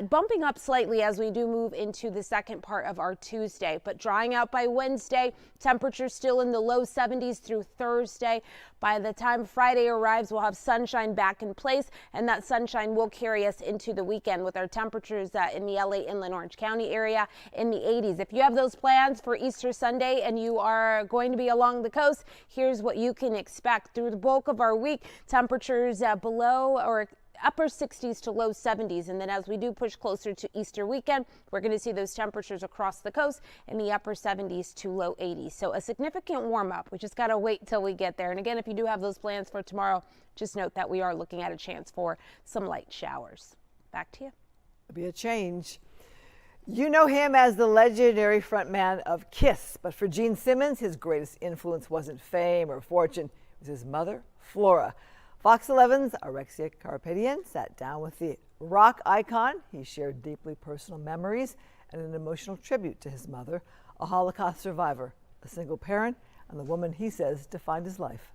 bumping up slightly as we do move into the second part of our Tuesday, but drying out by Wednesday. Temperatures still in the low 70s through Thursday. By the time Friday arrives, we'll have sunshine back in place, and that sunshine will carry us into the weekend with our temperatures in the LA Inland Orange County area in the 80s. If you have those plans for Easter Sunday and you are going to be along the coast, here's what you can expect through the bulk of our week. Temperatures below or upper 60s to low 70s. And then as we do push closer to Easter weekend, we're going to see those temperatures across the coast in the upper 70s to low 80s. So a significant warm up. We just got to wait till we get there. And again, if you do have those plans for tomorrow, just note that we are looking at a chance for some light showers. Back to you. It'll be a change. You know him as the legendary frontman of Kiss, but for Gene Simmons, his greatest influence wasn't fame or fortune. It was his mother, Flora. Fox 11's Alexia Carpetian sat down with the rock icon. He shared deeply personal memories and an emotional tribute to his mother, a Holocaust survivor, a single parent, and the woman he says defined his life.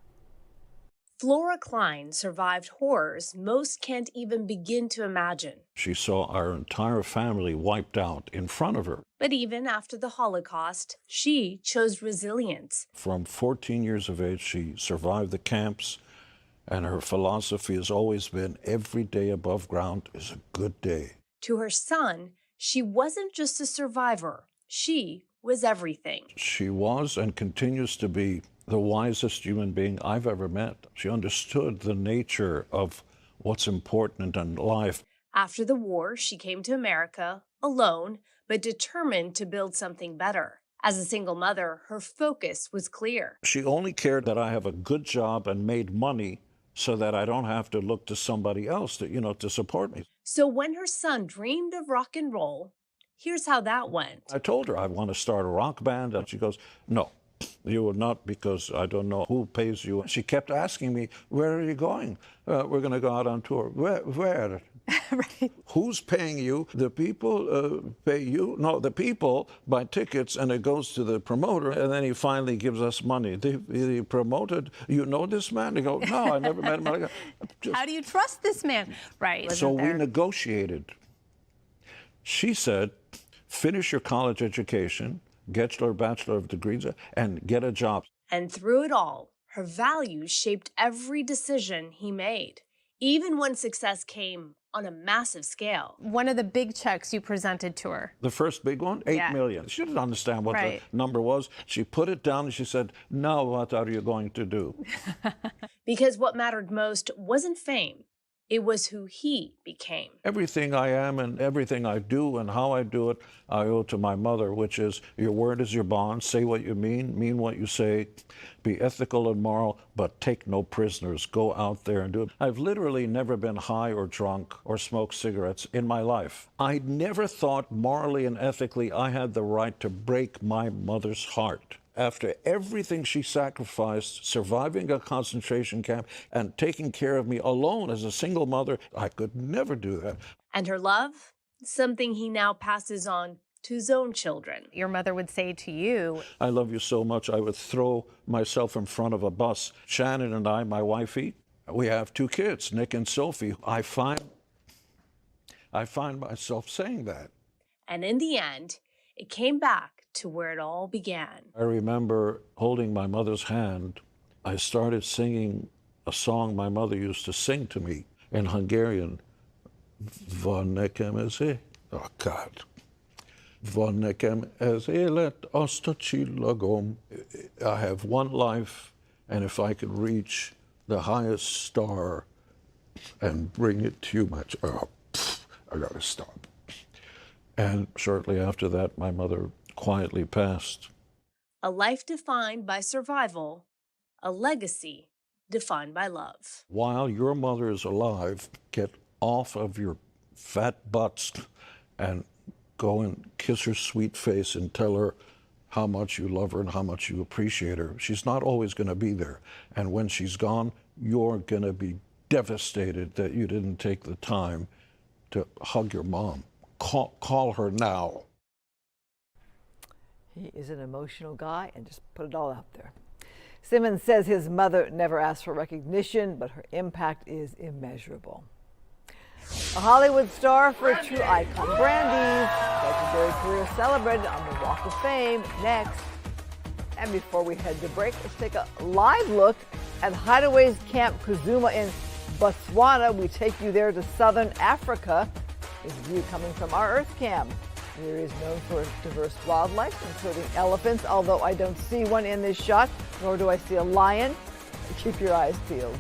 Flora Klein survived horrors most can't even begin to imagine. She saw our entire family wiped out in front of her. But even after the Holocaust, she chose resilience. From 14 years of age, she survived the camps. And her philosophy has always been every day above ground is a good day. To her son, she wasn't just a survivor. She was everything. She was and continues to be the wisest human being I've ever met. She understood the nature of what's important in life. After the war, she came to America alone, but determined to build something better. As a single mother, her focus was clear. She only cared that I have a good job and made money so that I don't have to look to somebody else to support me. So when her son dreamed of rock and roll, here's how that went. I told her I want to start a rock band, and she goes, no, you will not, because I don't know who pays you. She kept asking me, where are you going? We're going to go out on tour. Where? Right. Who's paying you? The people pay you? No, the people buy tickets, and it goes to the promoter, and then he finally gives us money. He promoted, you know this man? They go, no, I never met him. How do you trust this man? Right. So we negotiated. She said, finish your college education, get your bachelor of degrees, and get a job. And through it all, her values shaped every decision he made, even when success came on a massive scale. One of the big checks you presented to her. The first big one, $8 million. She didn't understand what the number was. She put it down and she said, now what are you going to do? Because what mattered most wasn't fame. It was who he became. Everything I am and everything I do and how I do it, I owe to my mother, which is your word is your bond. Say what you mean what you say, be ethical and moral, but take no prisoners. Go out there and do it. I've literally never been high or drunk or smoked cigarettes in my life. I never thought morally and ethically I had the right to break my mother's heart. After everything she sacrificed, surviving a concentration camp and taking care of me alone as a single mother, I could never do that. And her love, something he now passes on to his own children. Your mother would say to you, I love you so much, I would throw myself in front of a bus. Shannon and I, my wifey, we have 2 kids, Nick and Sophie. I find myself saying that. And in the end, it came back to where it all began. I remember holding my mother's hand. I started singing a song my mother used to sing to me in Hungarian. Vanekem eze. Oh, God. Vanekem eze let ostachilagom. I have one life, and if I could reach the highest star and bring it to you, I gotta stop. And shortly after that, my mother quietly passed. A life defined by survival, a legacy defined by love. While your mother is alive, get off of your fat butts and go and kiss her sweet face and tell her how much you love her and how much you appreciate her. She's not always going to be there. And when she's gone, you're going to be devastated that you didn't take the time to hug your mom. Call her now. He is an emotional guy and just put it all out there. Simmons says his mother never asked for recognition, but her impact is immeasurable. A Hollywood star for a true icon. Brandy's legendary career celebrated on the Walk of Fame next. And before we head to break, let's take a live look at Hideaways Camp Kuzuma in Botswana. We take you there to southern Africa. This view coming from our Earth Cam. The area is known for diverse wildlife, including elephants, although I don't see one in this shot, nor do I see a lion. Keep your eyes peeled.